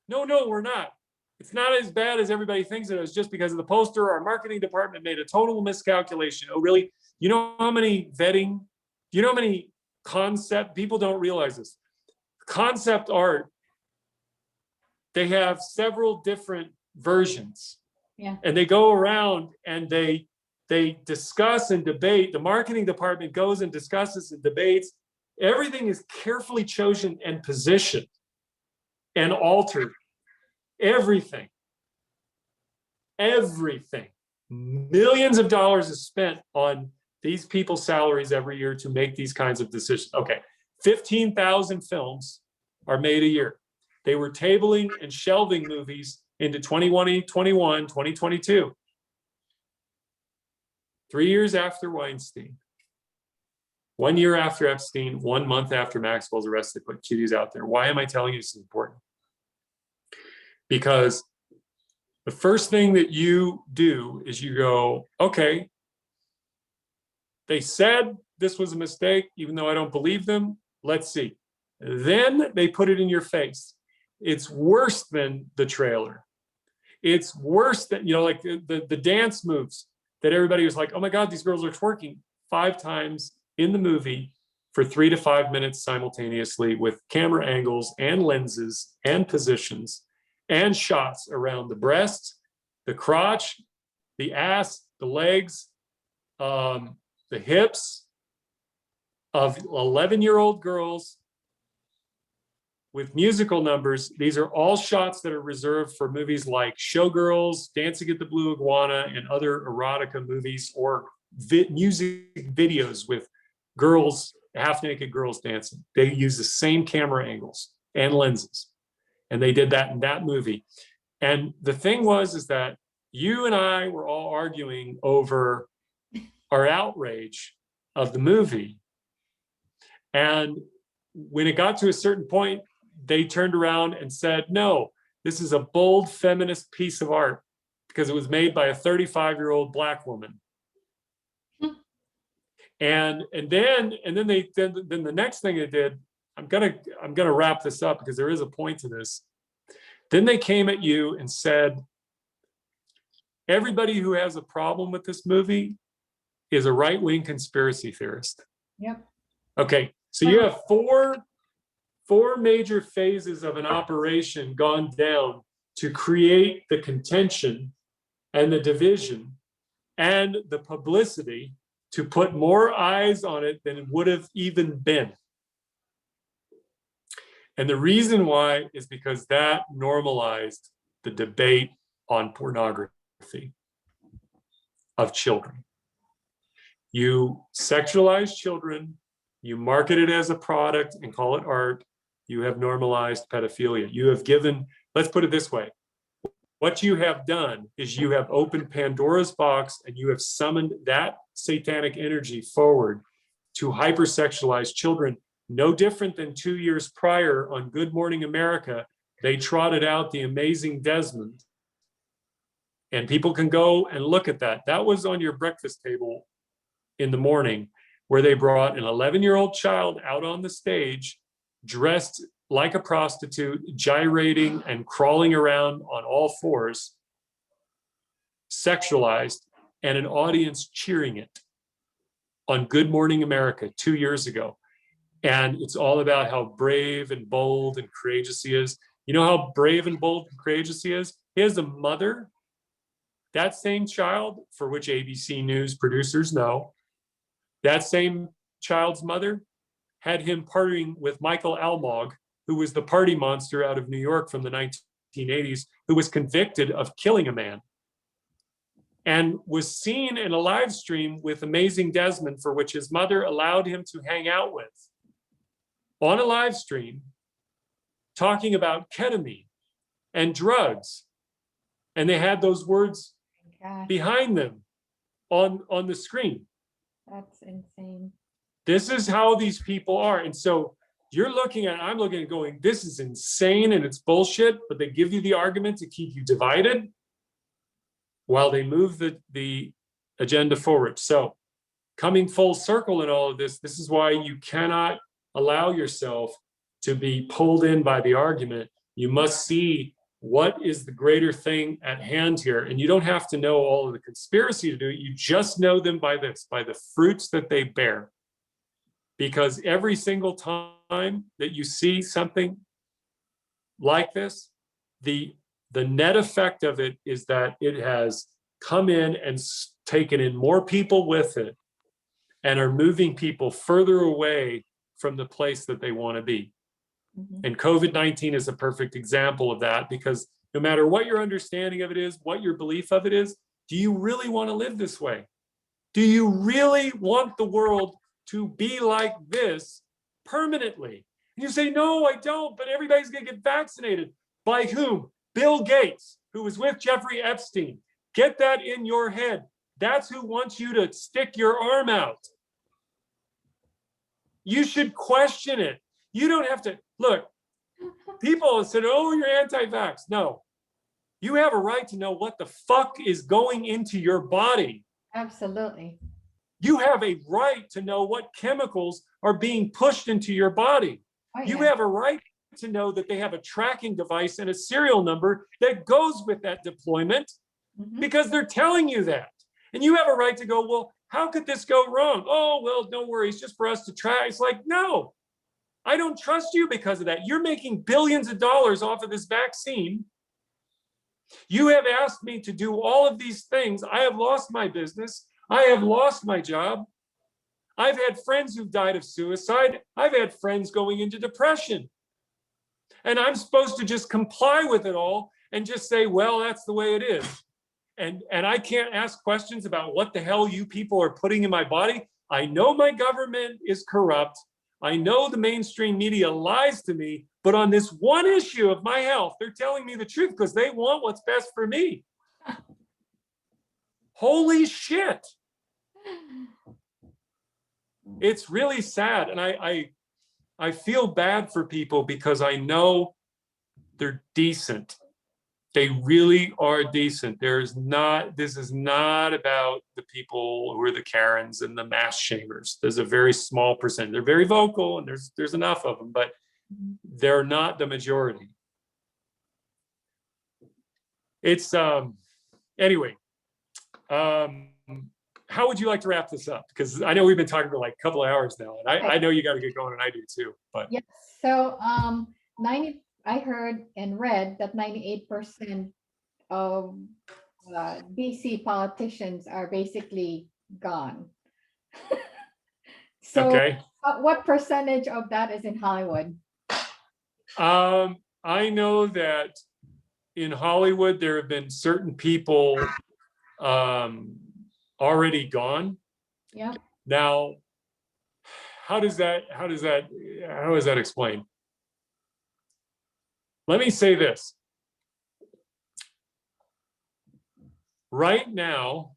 No, we're not. It's not as bad as everybody thinks it is just because of the poster. Our marketing department made a total miscalculation. Oh, really? You know how many vetting, you know how many concept, people don't realize this. Concept art, they have several different versions. Yeah. And they go around and they discuss and debate. The marketing department goes and discusses and debates. Everything is carefully chosen and positioned and altered. Everything. Millions of dollars is spent on these people's salaries every year to make these kinds of decisions. Okay, 15,000 films are made a year. They were tabling and shelving movies into 2020, 21, 2022. 3 years after Weinstein, 1 year after Epstein, 1 month after Maxwell's arrest, they put Cuties out there. Why am I telling you this is important? Because the first thing that you do is you go, okay, they said this was a mistake, even though I don't believe them. Let's see. Then they put it in your face. It's worse than the trailer. It's worse than, like the dance moves that everybody was like, oh my God, these girls are twerking 5 times in the movie for 3 to 5 minutes simultaneously with camera angles and lenses and positions and shots around the breasts, the crotch, the ass, the legs, the hips, of 11-year-old girls with musical numbers. These are all shots that are reserved for movies like Showgirls, Dancing at the Blue Iguana, and other erotica movies, or music videos with girls, half-naked girls dancing. They use the same camera angles and lenses. And they did that in that movie. And the thing was, is that you and I were all arguing over our outrage of the movie. And when it got to a certain point, they turned around and said, no, this is a bold feminist piece of art because it was made by a 35-year-old Black woman. And then the next thing they did, I'm gonna wrap this up because there is a point to this. Then they came at you and said, everybody who has a problem with this movie is a right-wing conspiracy theorist. Yep. Okay, so you have four major phases of an operation gone down to create the contention and the division and the publicity to put more eyes on it than it would have even been. And the reason why is because that normalized the debate on pornography of children. You sexualize children, you market it as a product and call it art, you have normalized pedophilia. You have given, let's put it this way, what you have done is you have opened Pandora's box and you have summoned that satanic energy forward to hypersexualize children. No different than 2 years prior on Good Morning America, they trotted out The Amazing Desmond. And people can go and look at that. That was on your breakfast table in the morning, where they brought an 11-year-old child out on the stage, dressed like a prostitute, gyrating and crawling around on all fours, sexualized, and an audience cheering it on Good Morning America 2 years ago. And it's all about how brave and bold and courageous he is. You know how brave and bold and courageous he is? He has a mother, that same child, for which ABC News producers know, that same child's mother had him partying with Michael Almog, who was the party monster out of New York from the 1980s, who was convicted of killing a man and was seen in a live stream with Amazing Desmond, for which his mother allowed him to hang out with, on a live stream, talking about ketamine and drugs. And they had those words behind them on the screen. That's insane. This is how these people are. And so you're looking at, I'm looking at going, this is insane and it's bullshit, but they give you the argument to keep you divided while they move the agenda forward. So coming full circle in all of this, this is why you cannot allow yourself to be pulled in by the argument. You must see what is the greater thing at hand here. And you don't have to know all of the conspiracy to do it. You just know them by this, by the fruits that they bear. Because every single time that you see something like this, the net effect of it is that it has come in and taken in more people with it and are moving people further away from the place that they want to be. Mm-hmm. And COVID-19 is a perfect example of that, because no matter what your understanding of it is, what your belief of it is, do you really want to live this way? Do you really want the world to be like this permanently? And you say, no, I don't, but everybody's going to get vaccinated. By whom? Bill Gates, who was with Jeffrey Epstein. Get that in your head. That's who wants you to stick your arm out. You should question it. You don't have to, look, people said, oh, you're anti-vax. No, you have a right to know what the fuck is going into your body. Absolutely. You have a right to know what chemicals are being pushed into your body. Oh, yeah. You have a right to know that they have a tracking device and a serial number that goes with that deployment, because they're telling you that. And you have a right to go, well, how could this go wrong? Oh, well, no worries, just for us to try. It's like, no, I don't trust you because of that. You're making billions of dollars off of this vaccine. You have asked me to do all of these things. I have lost my business. I have lost my job. I've had friends who've died of suicide. I've had friends going into depression. And I'm supposed to just comply with it all and just say, well, that's the way it is. And I can't ask questions about what the hell you people are putting in my body. I know my government is corrupt. I know the mainstream media lies to me, but on this one issue of my health, they're telling me the truth because they want what's best for me. Holy shit. It's really sad. And I feel bad for people because I know they're decent. They really are decent. This is not about the people who are the Karens and the mass shamers. There's a very small percent. They're very vocal and there's enough of them, but they're not the majority. It's anyway. How would you like to wrap this up? Because I know we've been talking for like a couple of hours now, and I know you got to get going, and I do too. But yes, so 90. I heard and read that 98% of BC politicians are basically gone. So okay. What percentage of that is in Hollywood? I know that in Hollywood there have been certain people already gone. Yeah. Now, how is that explained? Let me say this. Right now,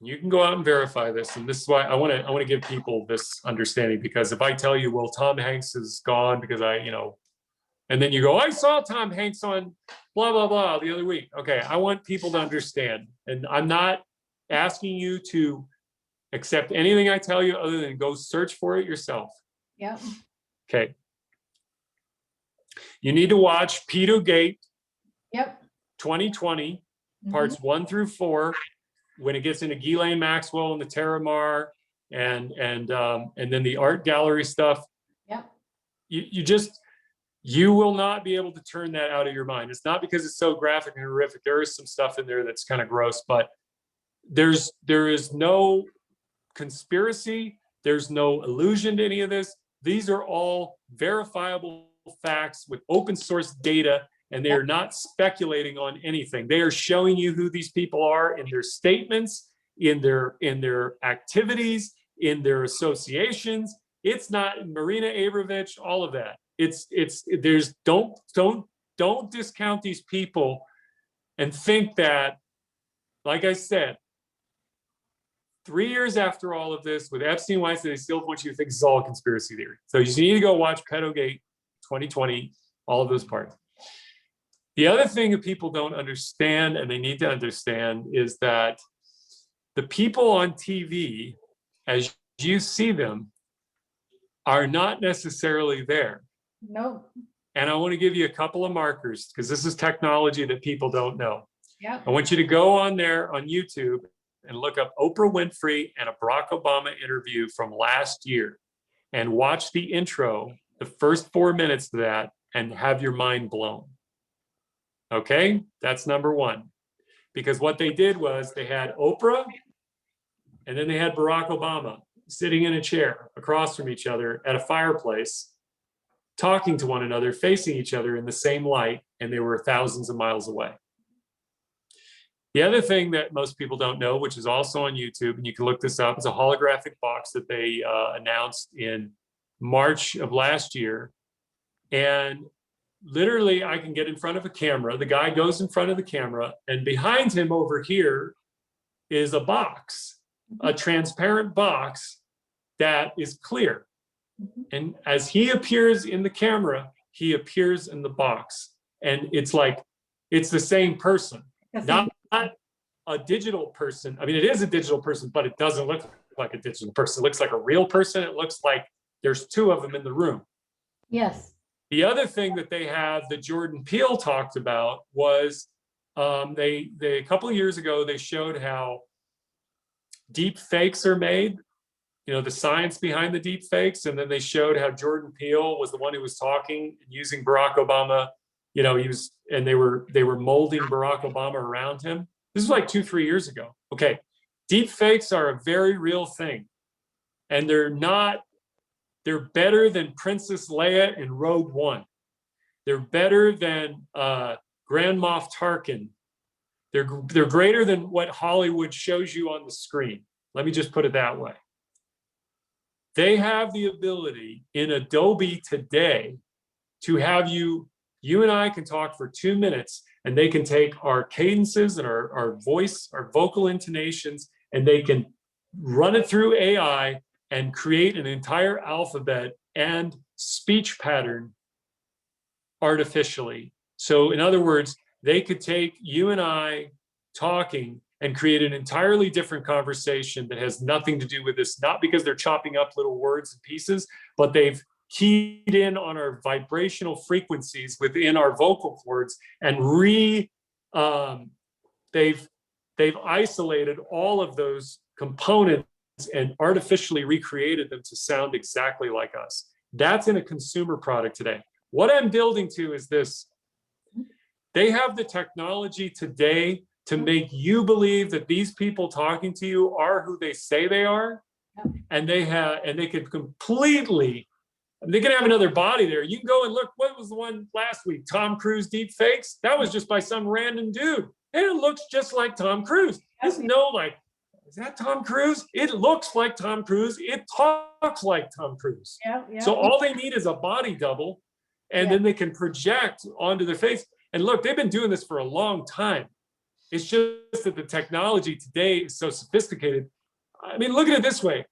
you can go out and verify this, and this is why I want to give people this understanding, because if I tell you, well, Tom Hanks is gone because and then you go, I saw Tom Hanks on blah, blah, blah the other week. Okay, I want people to understand, and I'm not asking you to accept anything I tell you other than go search for it yourself. Yeah. Okay. You need to watch Pedogate. Yep. 2020, parts 1 through 4, when it gets into Ghislaine Maxwell and the Terramar and then the art gallery stuff. Yep. You will not be able to turn that out of your mind. It's not because it's so graphic and horrific. There is some stuff in there that's kind of gross, but there is no conspiracy. There's no illusion to any of this. These are all verifiable facts with open source data, and they are not speculating on anything. They are showing you who these people are in their statements, in their activities, in their associations. It's not Marina Abramovich, all of that. Don't discount these people and think that, like I said, 3 years after all of this with Epstein, Weinstein, they still want you to think it's all a conspiracy theory. So you need to go watch Pedogate 2020, all of those parts. The other thing that people don't understand, and they need to understand, is that the people on TV, as you see them, are not necessarily there. No. And I want to give you a couple of markers, because this is technology that people don't know. Yeah. I want you to go on there on YouTube and look up Oprah Winfrey and a Barack Obama interview from last year and watch the intro, the first 4 minutes of that, and have your mind blown. Okay, that's number one. Because what they did was they had Oprah and then they had Barack Obama sitting in a chair across from each other at a fireplace, talking to one another, facing each other in the same light, and they were thousands of miles away. The other thing that most people don't know, which is also on YouTube, and you can look this up, is a holographic box that they announced in March of last year. And literally, I can get in front of a camera. The guy goes in front of the camera, and behind him over here is a box, a transparent box that is clear. And as he appears in the camera, he appears in the box. And it's like, it's the same person, not a digital person. I mean, it is a digital person, but it doesn't look like a digital person. It looks like a real person. It looks like there's two of them in the room. Yes. The other thing that they have that Jordan Peele talked about was they a couple of years ago, they showed how deep fakes are made, you know, the science behind the deep fakes. And then they showed how Jordan Peele was the one who was talking and using Barack Obama. You know, they were molding Barack Obama around him. This is like 2-3 years ago. Okay. Deep fakes are a very real thing. And they're better than Princess Leia in Rogue One. They're better than Grand Moff Tarkin. They're greater than what Hollywood shows you on the screen. Let me just put it that way. They have the ability in Adobe today to have you and I can talk for 2 minutes, and they can take our cadences and our voice, our vocal intonations, and they can run it through AI and create an entire alphabet and speech pattern artificially. So in other words, they could take you and I talking and create an entirely different conversation that has nothing to do with this, not because they're chopping up little words and pieces, but they've keyed in on our vibrational frequencies within our vocal cords and they've isolated all of those components and artificially recreated them to sound exactly like us. That's in a consumer product today. What I'm building to is this. They have the technology today to make you believe that these people talking to you are who they say they are. And they could completely, they can have another body there. You can go and look, what was the one last week? Tom Cruise deep fakes? That was just by some random dude. And it looks just like Tom Cruise. There's no like, is that Tom Cruise? It looks like Tom Cruise. It talks like Tom Cruise. So all they need is a body double, and then they can project onto their face. And look, they've been doing this for a long time. It's just that the technology today is so sophisticated. I mean, look at it this way.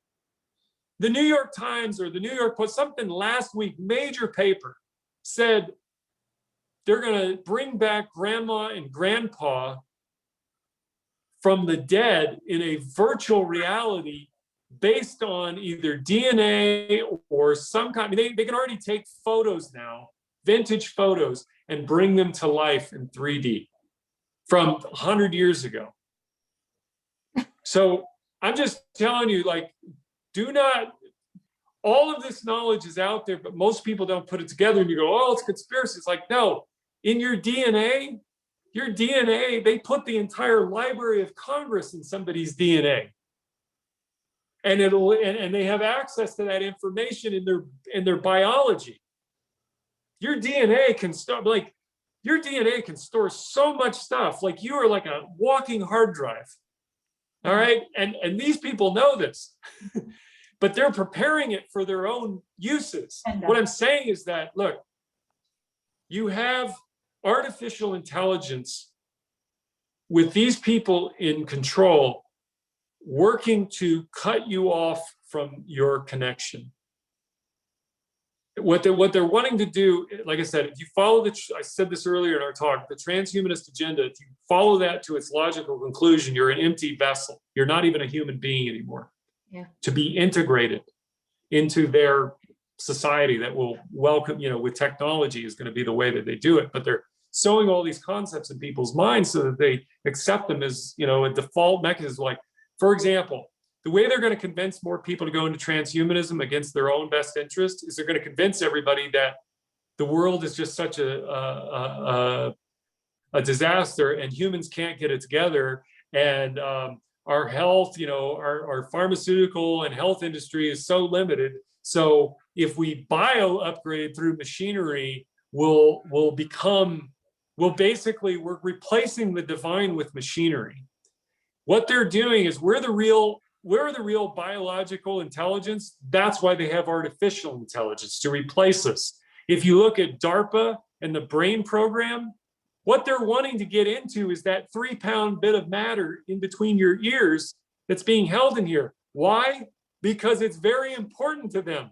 The New York Times or the New York Post, something last week, major paper, said they're going to bring back grandma and grandpa from the dead in a virtual reality based on either DNA or some kind. I mean, they can already take photos now, vintage photos, and bring them to life in 3D from 100 years ago. So I'm just telling you, like, do not, all of this knowledge is out there, but most people don't put it together and you go, oh, it's conspiracy. It's like, no, in your DNA, they put the entire Library of Congress in somebody's DNA. And and they have access to that information in their biology. Your DNA can start, like, your DNA can store so much stuff. Like, you are like a walking hard drive. All right. And these people know this, but they're preparing it for their own uses. What I'm saying is that, look, you have artificial intelligence with these people in control working to cut you off from your connection. What they're wanting to do, like I said, if you follow I said this earlier in our talk, the transhumanist agenda, if you follow that to its logical conclusion, you're an empty vessel. You're not even a human being anymore. To be integrated into their society that will welcome, with technology is going to be the way that they do it. But they're sowing all these concepts in people's minds so that they accept them as, a default mechanism. Like, for example, the way they're going to convince more people to go into transhumanism against their own best interest is they're going to convince everybody that the world is just such a disaster and humans can't get it together. And our health, our pharmaceutical and health industry is so limited. So if we bio upgrade through machinery, we're replacing the divine with machinery. What they're doing is we're the real biological intelligence. That's why they have artificial intelligence, to replace us. If you look at DARPA and the brain program, what they're wanting to get into is that 3-pound bit of matter in between your ears that's being held in here. Why? Because it's very important to them.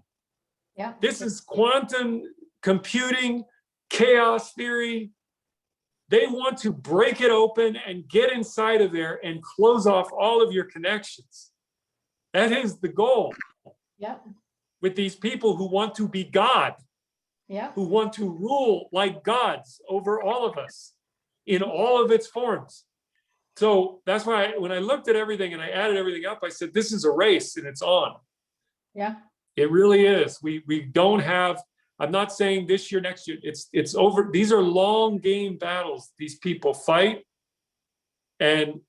This is quantum computing, chaos theory. They want to break it open and get inside of there and close off all of your connections. That is the goal. With these people who want to be God, who want to rule like gods over all of us in all of its forms. So that's why when I looked at everything and I added everything up, I said, this is a race and it's on. It really is. We don't have, I'm not saying this year, next year, it's over. These are long game battles. These people fight, and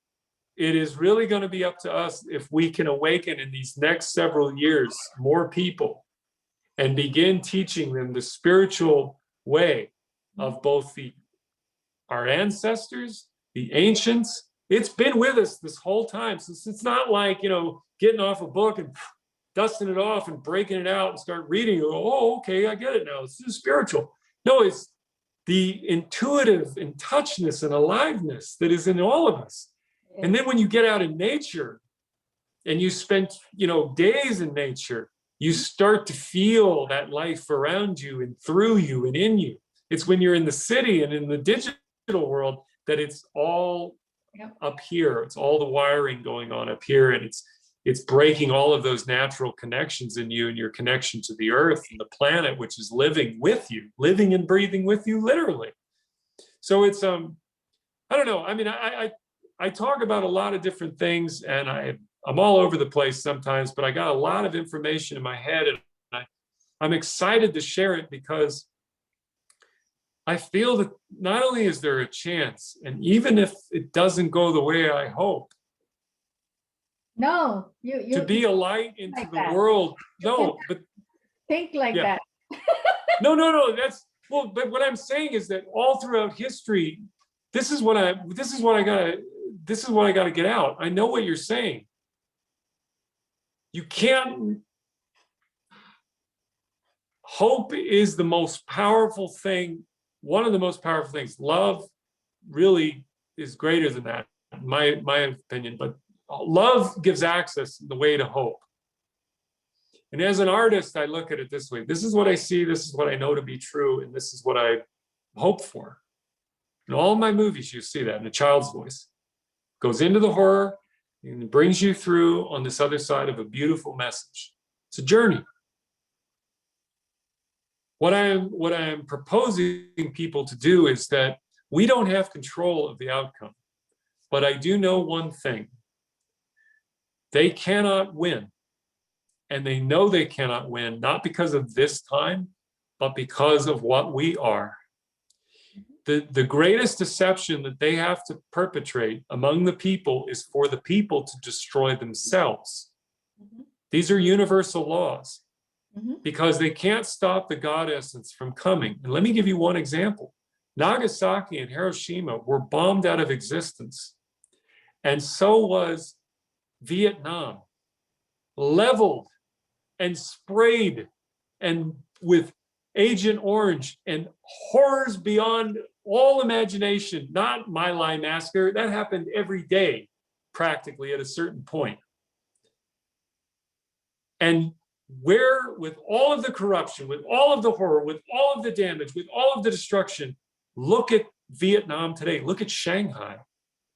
it is really going to be up to us if we can awaken in these next several years more people and begin teaching them the spiritual way of both our ancestors, the ancients. It's been with us this whole time. So it's not like, getting off a book and dusting it off and breaking it out and start reading. Oh, okay, I get it now. This is spiritual. No, it's the intuitive in touchness and aliveness that is in all of us. And then when you get out in nature and you spend, days in nature, you start to feel that life around you and through you and in you. It's when you're in the city and in the digital world that it's all up here. It's all the wiring going on up here, and it's breaking all of those natural connections in you and your connection to the earth and the planet, which is living with you, living and breathing with you, literally. So it's I don't know. I mean, I talk about a lot of different things, and I'm all over the place sometimes, but I got a lot of information in my head, and I'm excited to share it because I feel that not only is there a chance, and even if it doesn't go the way I hope, no, to be a light into like the world. No, but think like that. No. But what I'm saying is that all throughout history, this is what I gotta get out. I know what you're saying. You can't. Hope is the most powerful thing. One of the most powerful things. Love really is greater than that, in my opinion. But love gives access, the way to hope. And as an artist, I look at it this way. This is what I see. This is what I know to be true. And this is what I hope for. In all my movies, you see that in a child's voice. Goes into the horror and brings you through on this other side of a beautiful message. It's a journey. What I am proposing people to do is that we don't have control of the outcome. But I do know one thing. They cannot win. And they know they cannot win, not because of this time, but because of what we are. The greatest deception that they have to perpetrate among the people is for the people to destroy themselves. Mm-hmm. These are universal laws, because they can't stop the God essence from coming. And let me give you one example. Nagasaki and Hiroshima were bombed out of existence. And so was Vietnam, leveled and sprayed and with Agent Orange and horrors beyond all imagination. Not My Lai massacre. That happened every day, practically, at a certain point. And where, with all of the corruption, with all of the horror, with all of the damage, with all of the destruction, look at Vietnam today. Look at Shanghai.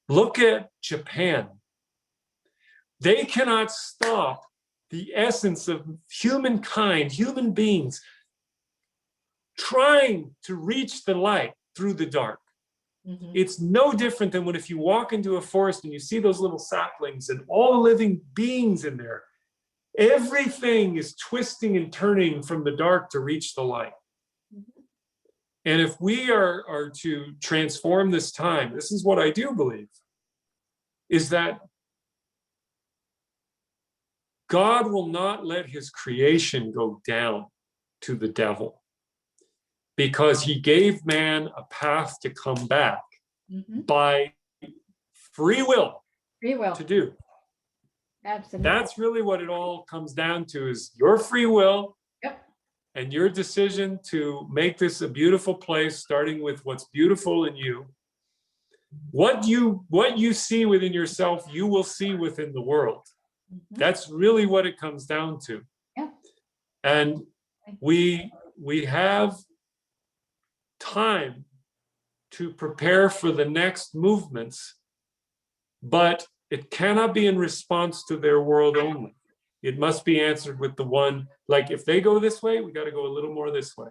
Look at Japan. They cannot stop the essence of humankind, human beings, trying to reach the light through the dark. Mm-hmm. It's no different than when if you walk into a forest and you see those little saplings and all the living beings in there, everything is twisting and turning from the dark to reach the light. Mm-hmm. And if we are to transform this time, this is what I do believe, is that God will not let his creation go down to the devil, because he gave man a path to come back by free will to do. Absolutely. That's really what it all comes down to, is your free will and your decision to make this a beautiful place, starting with what's beautiful in you. What you see within yourself, you will see within the world. That's really what it comes down to. Yeah. And we have time to prepare for the next movements, but it cannot be in response to their world only. It must be answered with the one, like if they go this way, we got to go a little more this way,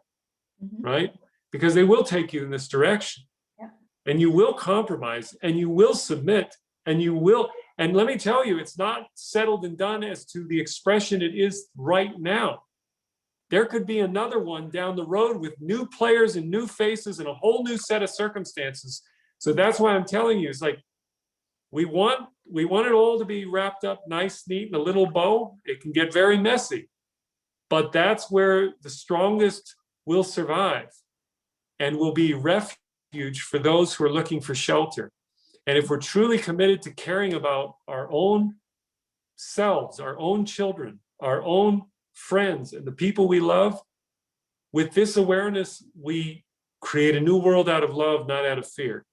right? Because they will take you in this direction. Yeah. And you will compromise, and you will submit, and you will. And let me tell you, it's not settled and done as to the expression it is right now. There could be another one down the road with new players and new faces and a whole new set of circumstances. So that's why I'm telling you, it's like, we want we want it all to be wrapped up nice, neat, in a little bow. It can get very messy, but that's where the strongest will survive and will be refuge for those who are looking for shelter. And if we're truly committed to caring about our own selves, our own children, our own friends, and the people we love, with this awareness, we create a new world out of love, not out of fear.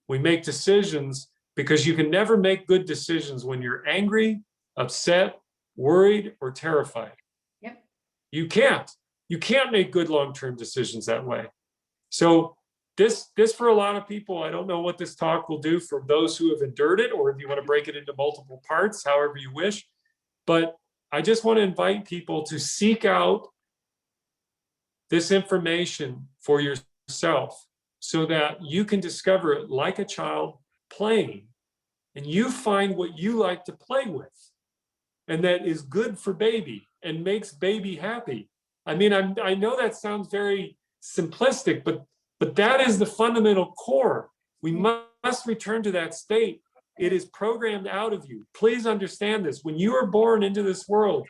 We make decisions because you can never make good decisions when you're angry, upset, worried, or terrified. Yep. You can't make good long-term decisions that way. So this for a lot of people, I don't know what this talk will do for those who have endured it, or if you want to break it into multiple parts, however you wish. But I just want to invite people to seek out this information for yourself so that you can discover it like a child playing, and you find what you like to play with and that is good for baby and makes baby happy. I mean, I know that sounds very simplistic, but that is the fundamental core. We must return to that state. It is programmed out of you. Please understand this. When you are born into this world,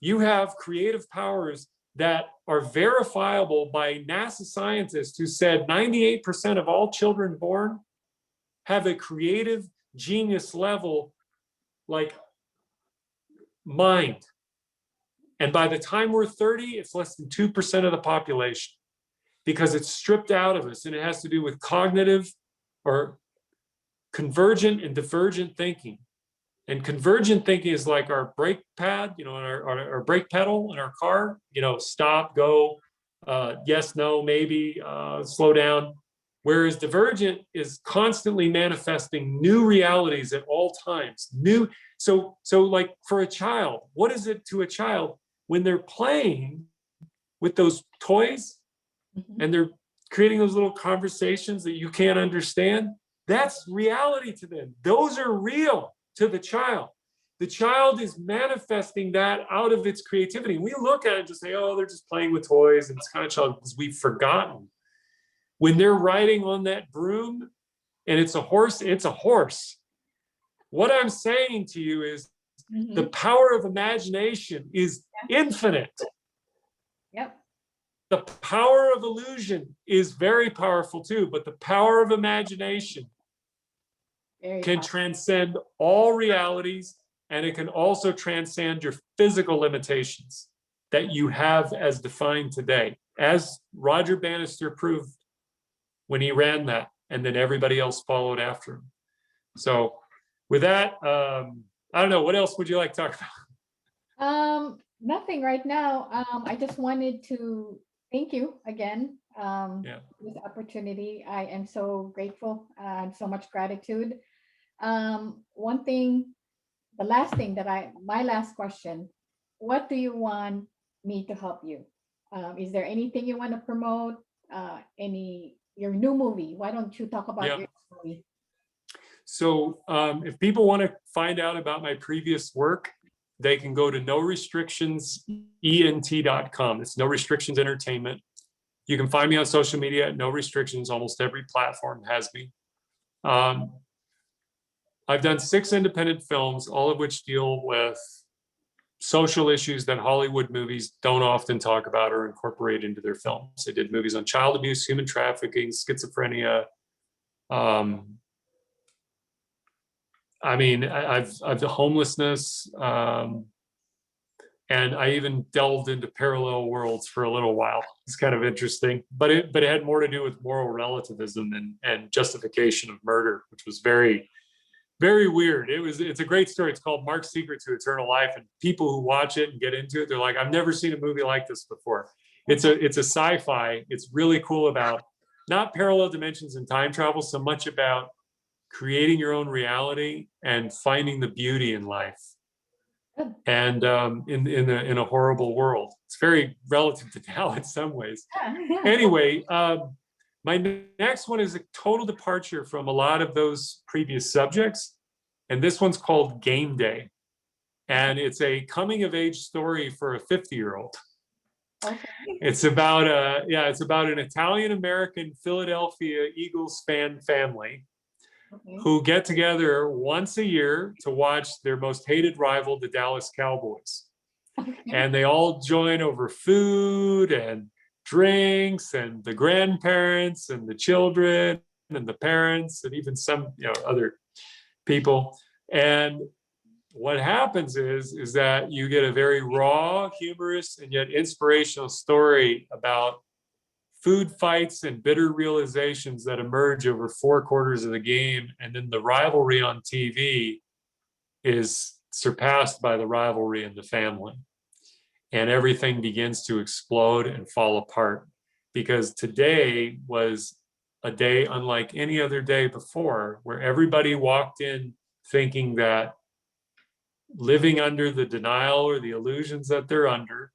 you have creative powers that are verifiable by NASA scientists who said 98% of all children born have a creative genius level, like mind. And by the time we're 30, it's less than 2% of the population, because it's stripped out of us, and it has to do with cognitive or convergent and divergent thinking. And convergent thinking is like our brake pad, you know, our brake pedal in our car, you know, stop, go, yes, no, maybe, slow down. Whereas divergent is constantly manifesting new realities at all times. So like for a child, what is it to a child when they're playing with those toys and they're creating those little conversations that you can't understand? That's reality to them. Those are real to the child. The child is manifesting that out of its creativity. We look at it and just say, oh, they're just playing with toys, and it's kind of childish, because we've forgotten. When they're riding on that broom and it's a horse, it's a horse. What I'm saying to you is the power of imagination is infinite. Yep. The power of illusion is very powerful too, but the power of imagination can transcend all realities, and it can also transcend your physical limitations that you have as defined today, as Roger Bannister proved when he ran that, and then everybody else followed after him. So with that, I don't know, what else would you like to talk about? Nothing right now. I just wanted to thank you again for this opportunity. I am so grateful and so much gratitude. One thing, the last thing my last question, what do you want me to help you? Is there anything you want to promote? Your new movie? Why don't you talk about your movie? So if people want to find out about my previous work, they can go to norestrictionsent.com. It's No Restrictions Entertainment. You can find me on social media at No Restrictions. Almost every platform has me. I've done 6 independent films, all of which deal with social issues that Hollywood movies don't often talk about or incorporate into their films. I did movies on child abuse, human trafficking, schizophrenia. I mean, I've homelessness, and I even delved into parallel worlds for a little while. It's kind of interesting, but it had more to do with moral relativism and justification of murder, which was very, very weird. It's a great story. It's called Mark's Secret to Eternal Life, and people who watch it and get into it, they're like, I've never seen a movie like this before. It's a sci-fi. It's really cool about not parallel dimensions and time travel so much about creating your own reality and finding the beauty in life, and in a horrible world. It's very relative to now in some ways. Anyway, my next one is a total departure from a lot of those previous subjects, and this one's called Game Day, and it's a coming of age story for a 50-year-old. Okay. It's about an Italian American Philadelphia Eagles fan family Okay. who get together once a year to watch their most hated rival, the Dallas Cowboys. Okay. And they all join over food and drinks, and the grandparents and the children and the parents and even some, other people. And what happens is that you get a very raw, humorous, and yet inspirational story about food fights and bitter realizations that emerge over 4 quarters of the game. And then the rivalry on TV is surpassed by the rivalry in the family. And everything begins to explode and fall apart, because today was a day unlike any other day before, where everybody walked in thinking that living under the denial or the illusions that they're under,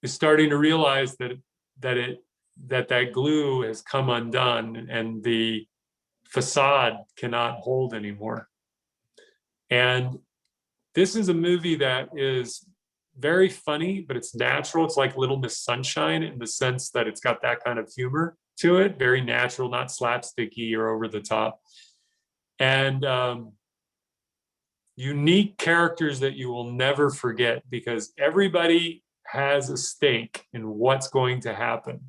is starting to realize that glue has come undone and the facade cannot hold anymore. And this is a movie that is very funny, but it's natural. It's like Little Miss Sunshine in the sense that it's got that kind of humor to it, very natural, not slapsticky or over the top. And unique characters that you will never forget, because everybody has a stake in what's going to happen.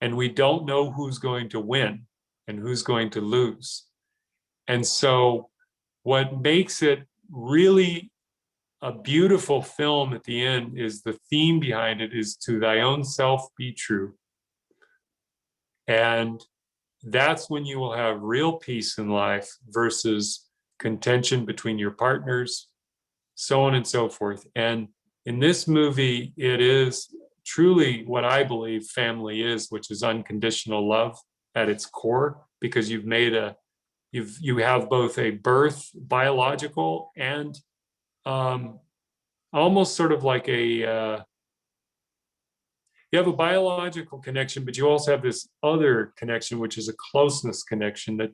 And we don't know who's going to win and who's going to lose. And so what makes it really a beautiful film at the end is the theme behind it is to thy own self be true. And that's when you will have real peace in life versus contention between your partners, so on and so forth. And in this movie, it is truly what I believe family is, which is unconditional love at its core, because you have both a birth biological and almost sort of like you have a biological connection, but you also have this other connection, which is a closeness connection that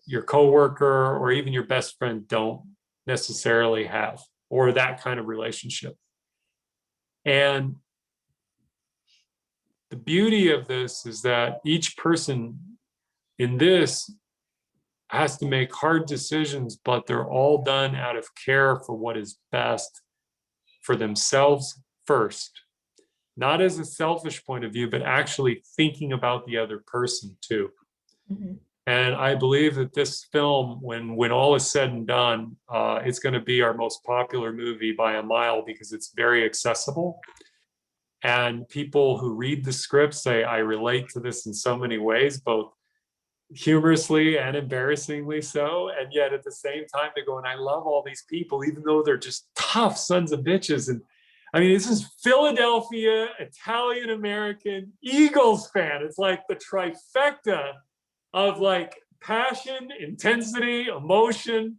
your coworker or even your best friend don't necessarily have, or that kind of relationship. And the beauty of this is that each person in this has to make hard decisions, but they're all done out of care for what is best for themselves first. Not as a selfish point of view, but actually thinking about the other person too. Mm-hmm. And I believe that this film, when all is said and done, it's going to be our most popular movie by a mile, because it's very accessible. And people who read the script say, I relate to this in so many ways, both humorously and embarrassingly so. And yet at the same time, they go, and I love all these people, even though they're just tough sons of bitches. And I mean, this is Philadelphia, Italian American, Eagles fan. It's like the trifecta of like passion, intensity, emotion,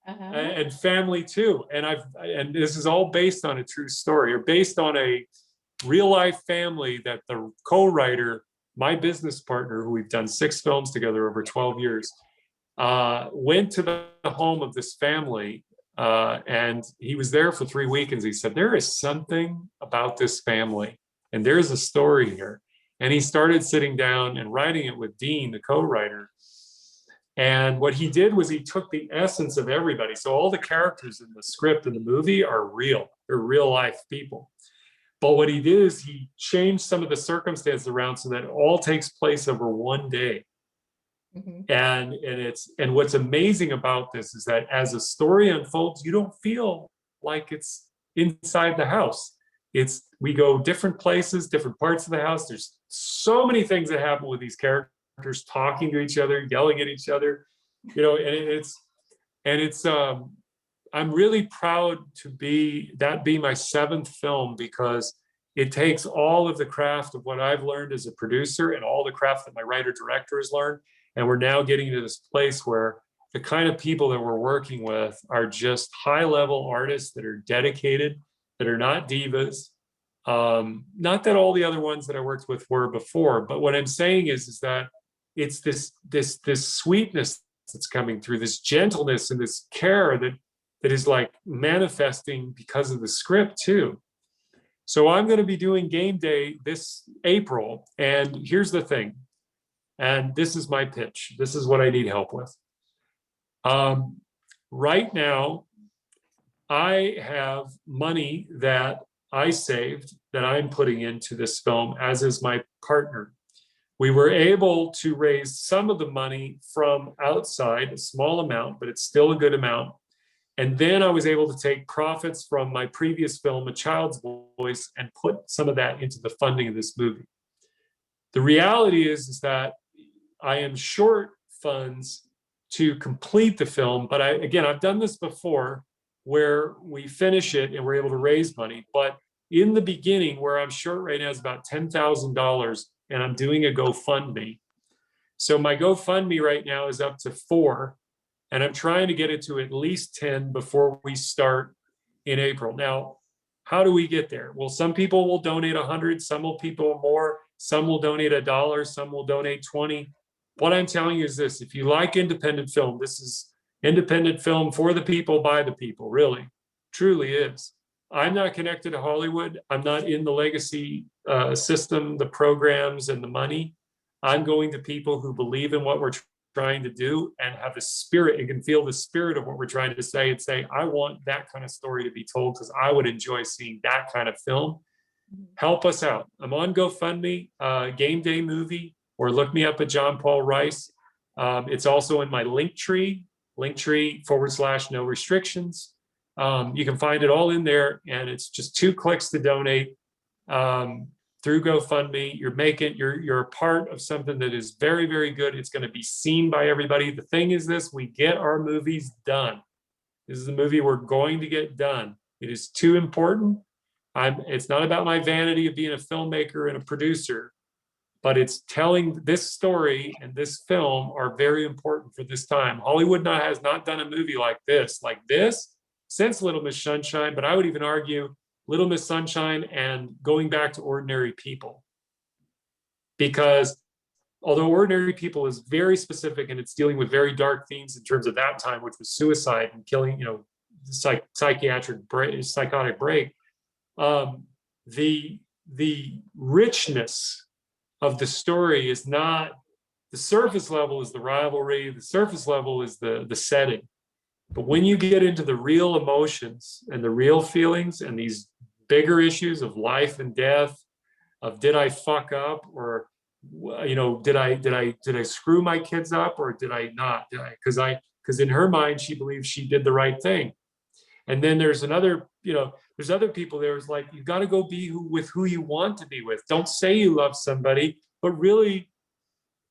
and family too. And this is all based on a true story, or based on a real life family that the co-writer, my business partner, who we've done 6 films together over 12 years, went to the home of this family. And he was there for 3 weekends. He said, there is something about this family, and there's a story here. And he started sitting down and writing it with Dean, the co-writer. And what he did was he took the essence of everybody. So all the characters in the script in the movie are real. They're real life people. But what he did is he changed some of the circumstances around so that it all takes place over one day. Mm-hmm. And what's amazing about this is that as the story unfolds, you don't feel like it's inside the house. We go different places, different parts of the house. There's so many things that happen with these characters talking to each other, yelling at each other, I'm really proud to be my 7th film, because it takes all of the craft of what I've learned as a producer and all the craft that my writer director has learned. And we're now getting to this place where the kind of people that we're working with are just high level artists that are dedicated, that are not divas. Not that all the other ones that I worked with were before, but what I'm saying is that it's this sweetness that's coming through, this gentleness and this care that is like manifesting because of the script too. So I'm going to be doing game day this April. And here's the thing. And this is my pitch. This is what I need help with. Right now, I have money that I saved that I'm putting into this film, as is my partner. We were able to raise some of the money from outside, a small amount, but it's still a good amount. And then I was able to take profits from my previous film, A Child's Voice, and put some of that into the funding of this movie. The reality is that I am short funds to complete the film, but again, I've done this before where we finish it and we're able to raise money. But in the beginning, where I'm short right now is about $10,000, and I'm doing a GoFundMe. So my GoFundMe right now is up to 4, and I'm trying to get it to at least 10 before we start in April. Now, how do we get there? Well, some people will donate 100, some people more, some will donate $1, some will donate 20. What I'm telling you is this: if you like independent film, this is independent film for the people, by the people, really, truly is. I'm not connected to Hollywood. I'm not in the legacy system, the programs and the money. I'm going to people who believe in what we're trying to do and have a spirit and can feel the spirit of what we're trying to say and say, I want that kind of story to be told because I would enjoy seeing that kind of film. Help us out. I'm on GoFundMe, Game Day Movie, or look me up at John Paul Rice. It's also in my Linktree /no restrictions. You can find it all in there, and it's just 2 clicks to donate through GoFundMe. You're a part of something that is very, very good. It's going to be seen by everybody. The thing is this: we get our movies done. This is a movie we're going to get done. It is too important. It's not about my vanity of being a filmmaker and a producer, but it's telling this story, and this film are very important for this time. Hollywood has not done a movie like this since Little Miss Sunshine, but I would even argue Little Miss Sunshine and Going Back to Ordinary People. Because although Ordinary People is very specific and it's dealing with very dark themes in terms of that time, which was suicide and killing, psychotic break, the richness of the story is not, the surface level is the rivalry, the surface level is the setting. But when you get into the real emotions and the real feelings and these bigger issues of life and death, of did I fuck up, or did I screw my kids up, or did I not? Because in her mind she believes she did the right thing. And then there's other people there who's like, you got to go be with who you want to be with. Don't say you love somebody, but really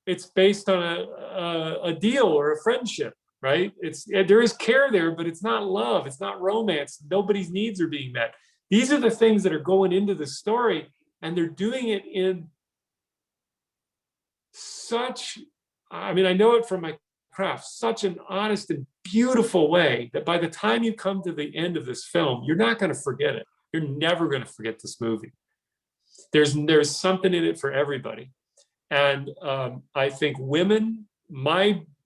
it's based on a deal or a friendship. Right? There is care there, but it's not love. It's not romance. Nobody's needs are being met. These are the things that are going into the story, and they're doing it in such, I know it from my craft, such an honest and beautiful way that by the time you come to the end of this film, you're not going to forget it. You're never going to forget this movie. There's something in it for everybody. And I think women,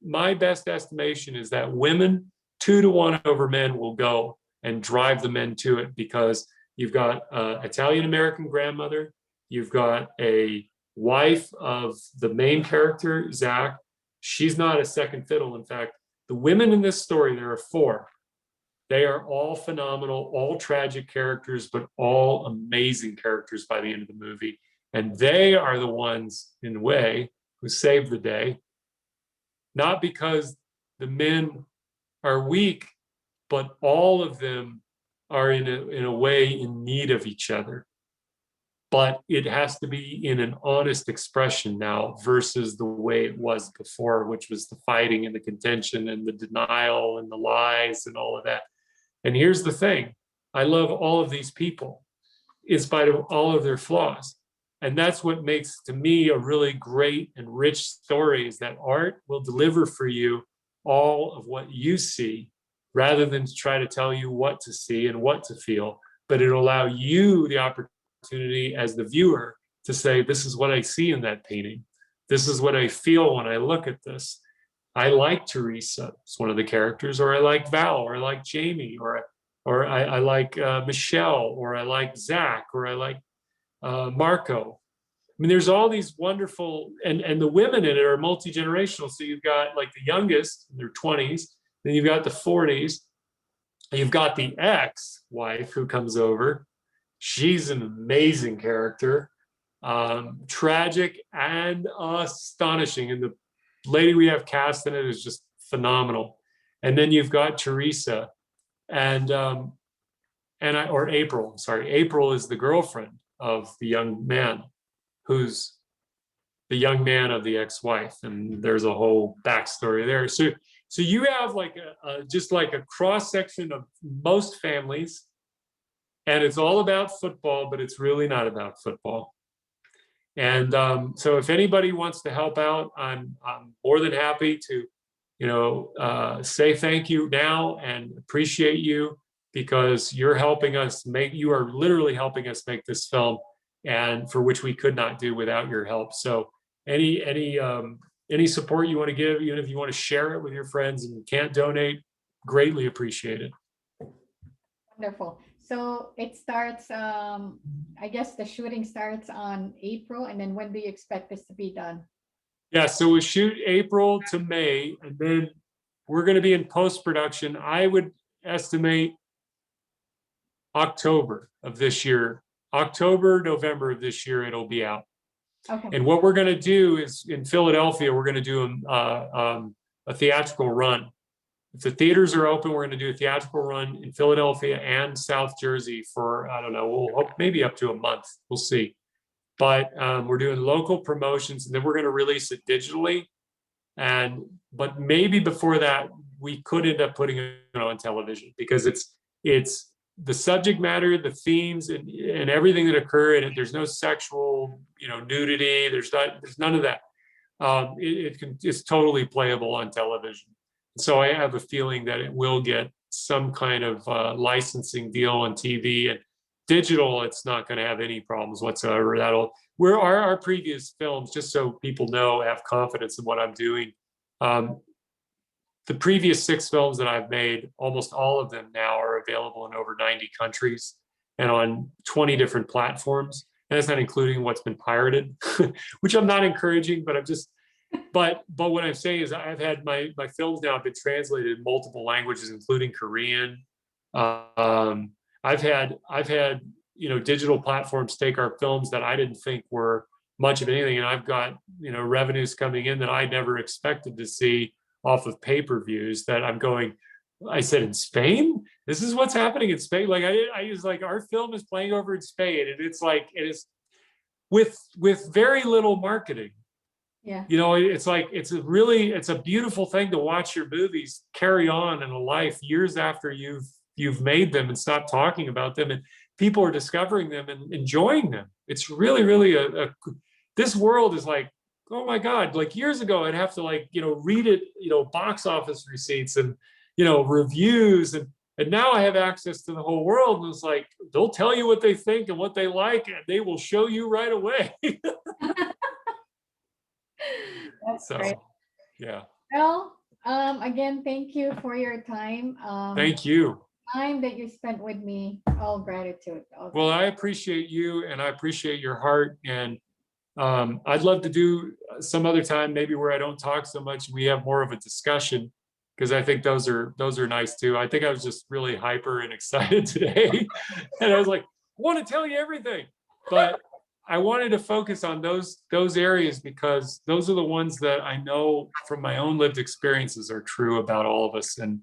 my best estimation is that women 2-to-1 over men will go and drive the men to it, because you've got Italian-American grandmother, you've got a wife of the main character, Zach. She's not a second fiddle. In fact, the women in this story, there are 4. They are all phenomenal, all tragic characters, but all amazing characters by the end of the movie. And they are the ones, in a way, who save the day. Not because the men are weak, but all of them are in a way in need of each other. But it has to be in an honest expression now versus the way it was before, which was the fighting and the contention and the denial and the lies and all of that. And here's the thing: I love all of these people in spite of all of their flaws. And that's what makes, to me, a really great and rich story, is that art will deliver for you all of what you see, rather than to try to tell you what to see and what to feel. But it'll allow you the opportunity as the viewer to say, this is what I see in that painting. This is what I feel when I look at this. I like Teresa, it's one of the characters, or I like Val, or I like Jamie, or or I like Michelle, or I like Zach, or I like Marco. I mean, there's all these wonderful, and the women in it are multi-generational. So you've got like the youngest in their 20s, then you've got the 40s, you've got the ex-wife who comes over. She's an amazing character, tragic and astonishing. And the lady we have cast in it is just phenomenal. And then you've got Teresa, and or April. Sorry, April is the girlfriend of the young man, who's the young man of the ex-wife, and there's a whole backstory there. So you have like just like a cross section of most families, and it's all about football, but it's really not about football. And so if anybody wants to help out, I'm more than happy to, say thank you now and appreciate you, because you're helping us you are literally helping us make this film, and for which we could not do without your help. So any support you want to give, even if you want to share it with your friends and you can't donate, greatly appreciated. Wonderful. So it starts, I guess the shooting starts on April, and then when do you expect this to be done? Yeah, so we shoot April to May, and then we're going to be in post-production. I would estimate October of this year, October, November of this year, it'll be out. Okay. And what we're going to do is in Philadelphia, we're going to do a theatrical run. If the theaters are open, we're going to do a theatrical run in Philadelphia and South Jersey for, I don't know, we'll hope maybe up to a month. We'll see. But we're doing local promotions, and then we're going to release it digitally. But maybe before that, we could end up putting it on television, because it's the subject matter, the themes, and everything that occur in it. There's no sexual, nudity. There's none of that. It's totally playable on television. So I have a feeling that it will get some kind of licensing deal on TV, and digital, it's not going to have any problems whatsoever. Our previous films, just so people know, have confidence in what I'm doing. The previous 6 films that I've made, almost all of them now are available in over 90 countries and on 20 different platforms. And that's not including what's been pirated, which I'm not encouraging, but but what I'm saying is I've had my films now have been translated in multiple languages, including Korean. I've had digital platforms take our films that I didn't think were much of anything, and I've got revenues coming in that I never expected to see off of pay-per-views. That I said, in Spain, this is what's happening in Spain. Like I was like, our film is playing over in Spain, and it's like, it is with very little marketing. Yeah. It's like, it's a beautiful thing to watch your movies carry on in a life years after you've made them and stopped talking about them, and people are discovering them and enjoying them. It's really, really this world is like, oh my God, like years ago, I'd have to read it, box office receipts and, reviews. And now I have access to the whole world. And it's like, they'll tell you what they think and what they like, and they will show you right away. That's So, great. yeah. Well, again, thank you for your time. Thank you. Time that you spent with me. All gratitude. Well, I appreciate you, and I appreciate your heart. And I'd love to do some other time, maybe where I don't talk so much. We have more of a discussion, because I think those are nice too. I think I was just really hyper and excited today, and I was like, I want to tell you everything, but I wanted to focus on those areas, because those are the ones that I know from my own lived experiences are true about all of us. And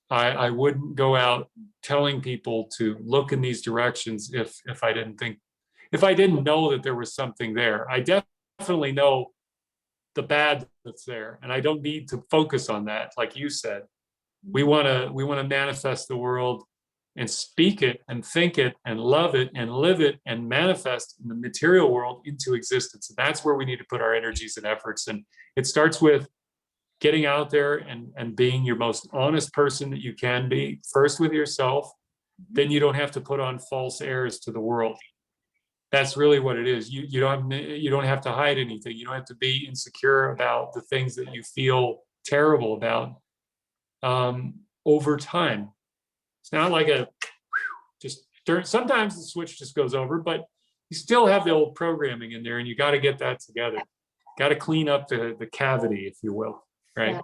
I wouldn't go out telling people to look in these directions if I didn't know that there was something there. I definitely know the bad that's there, and I don't need to focus on that. Like you said, we want to manifest the world and speak it and think it and love it and live it and manifest in the material world into existence. And that's where we need to put our energies and efforts. And it starts with getting out there and being your most honest person that you can be, first with yourself. Then you don't have to put on false airs to the world. That's really what it is. You don't have to hide anything. You don't have to be insecure about the things that you feel terrible about over time. It's not like a just sometimes the switch just goes over, but you still have the old programming in there, and you got to get that together. Got to clean up the cavity, if you will, right?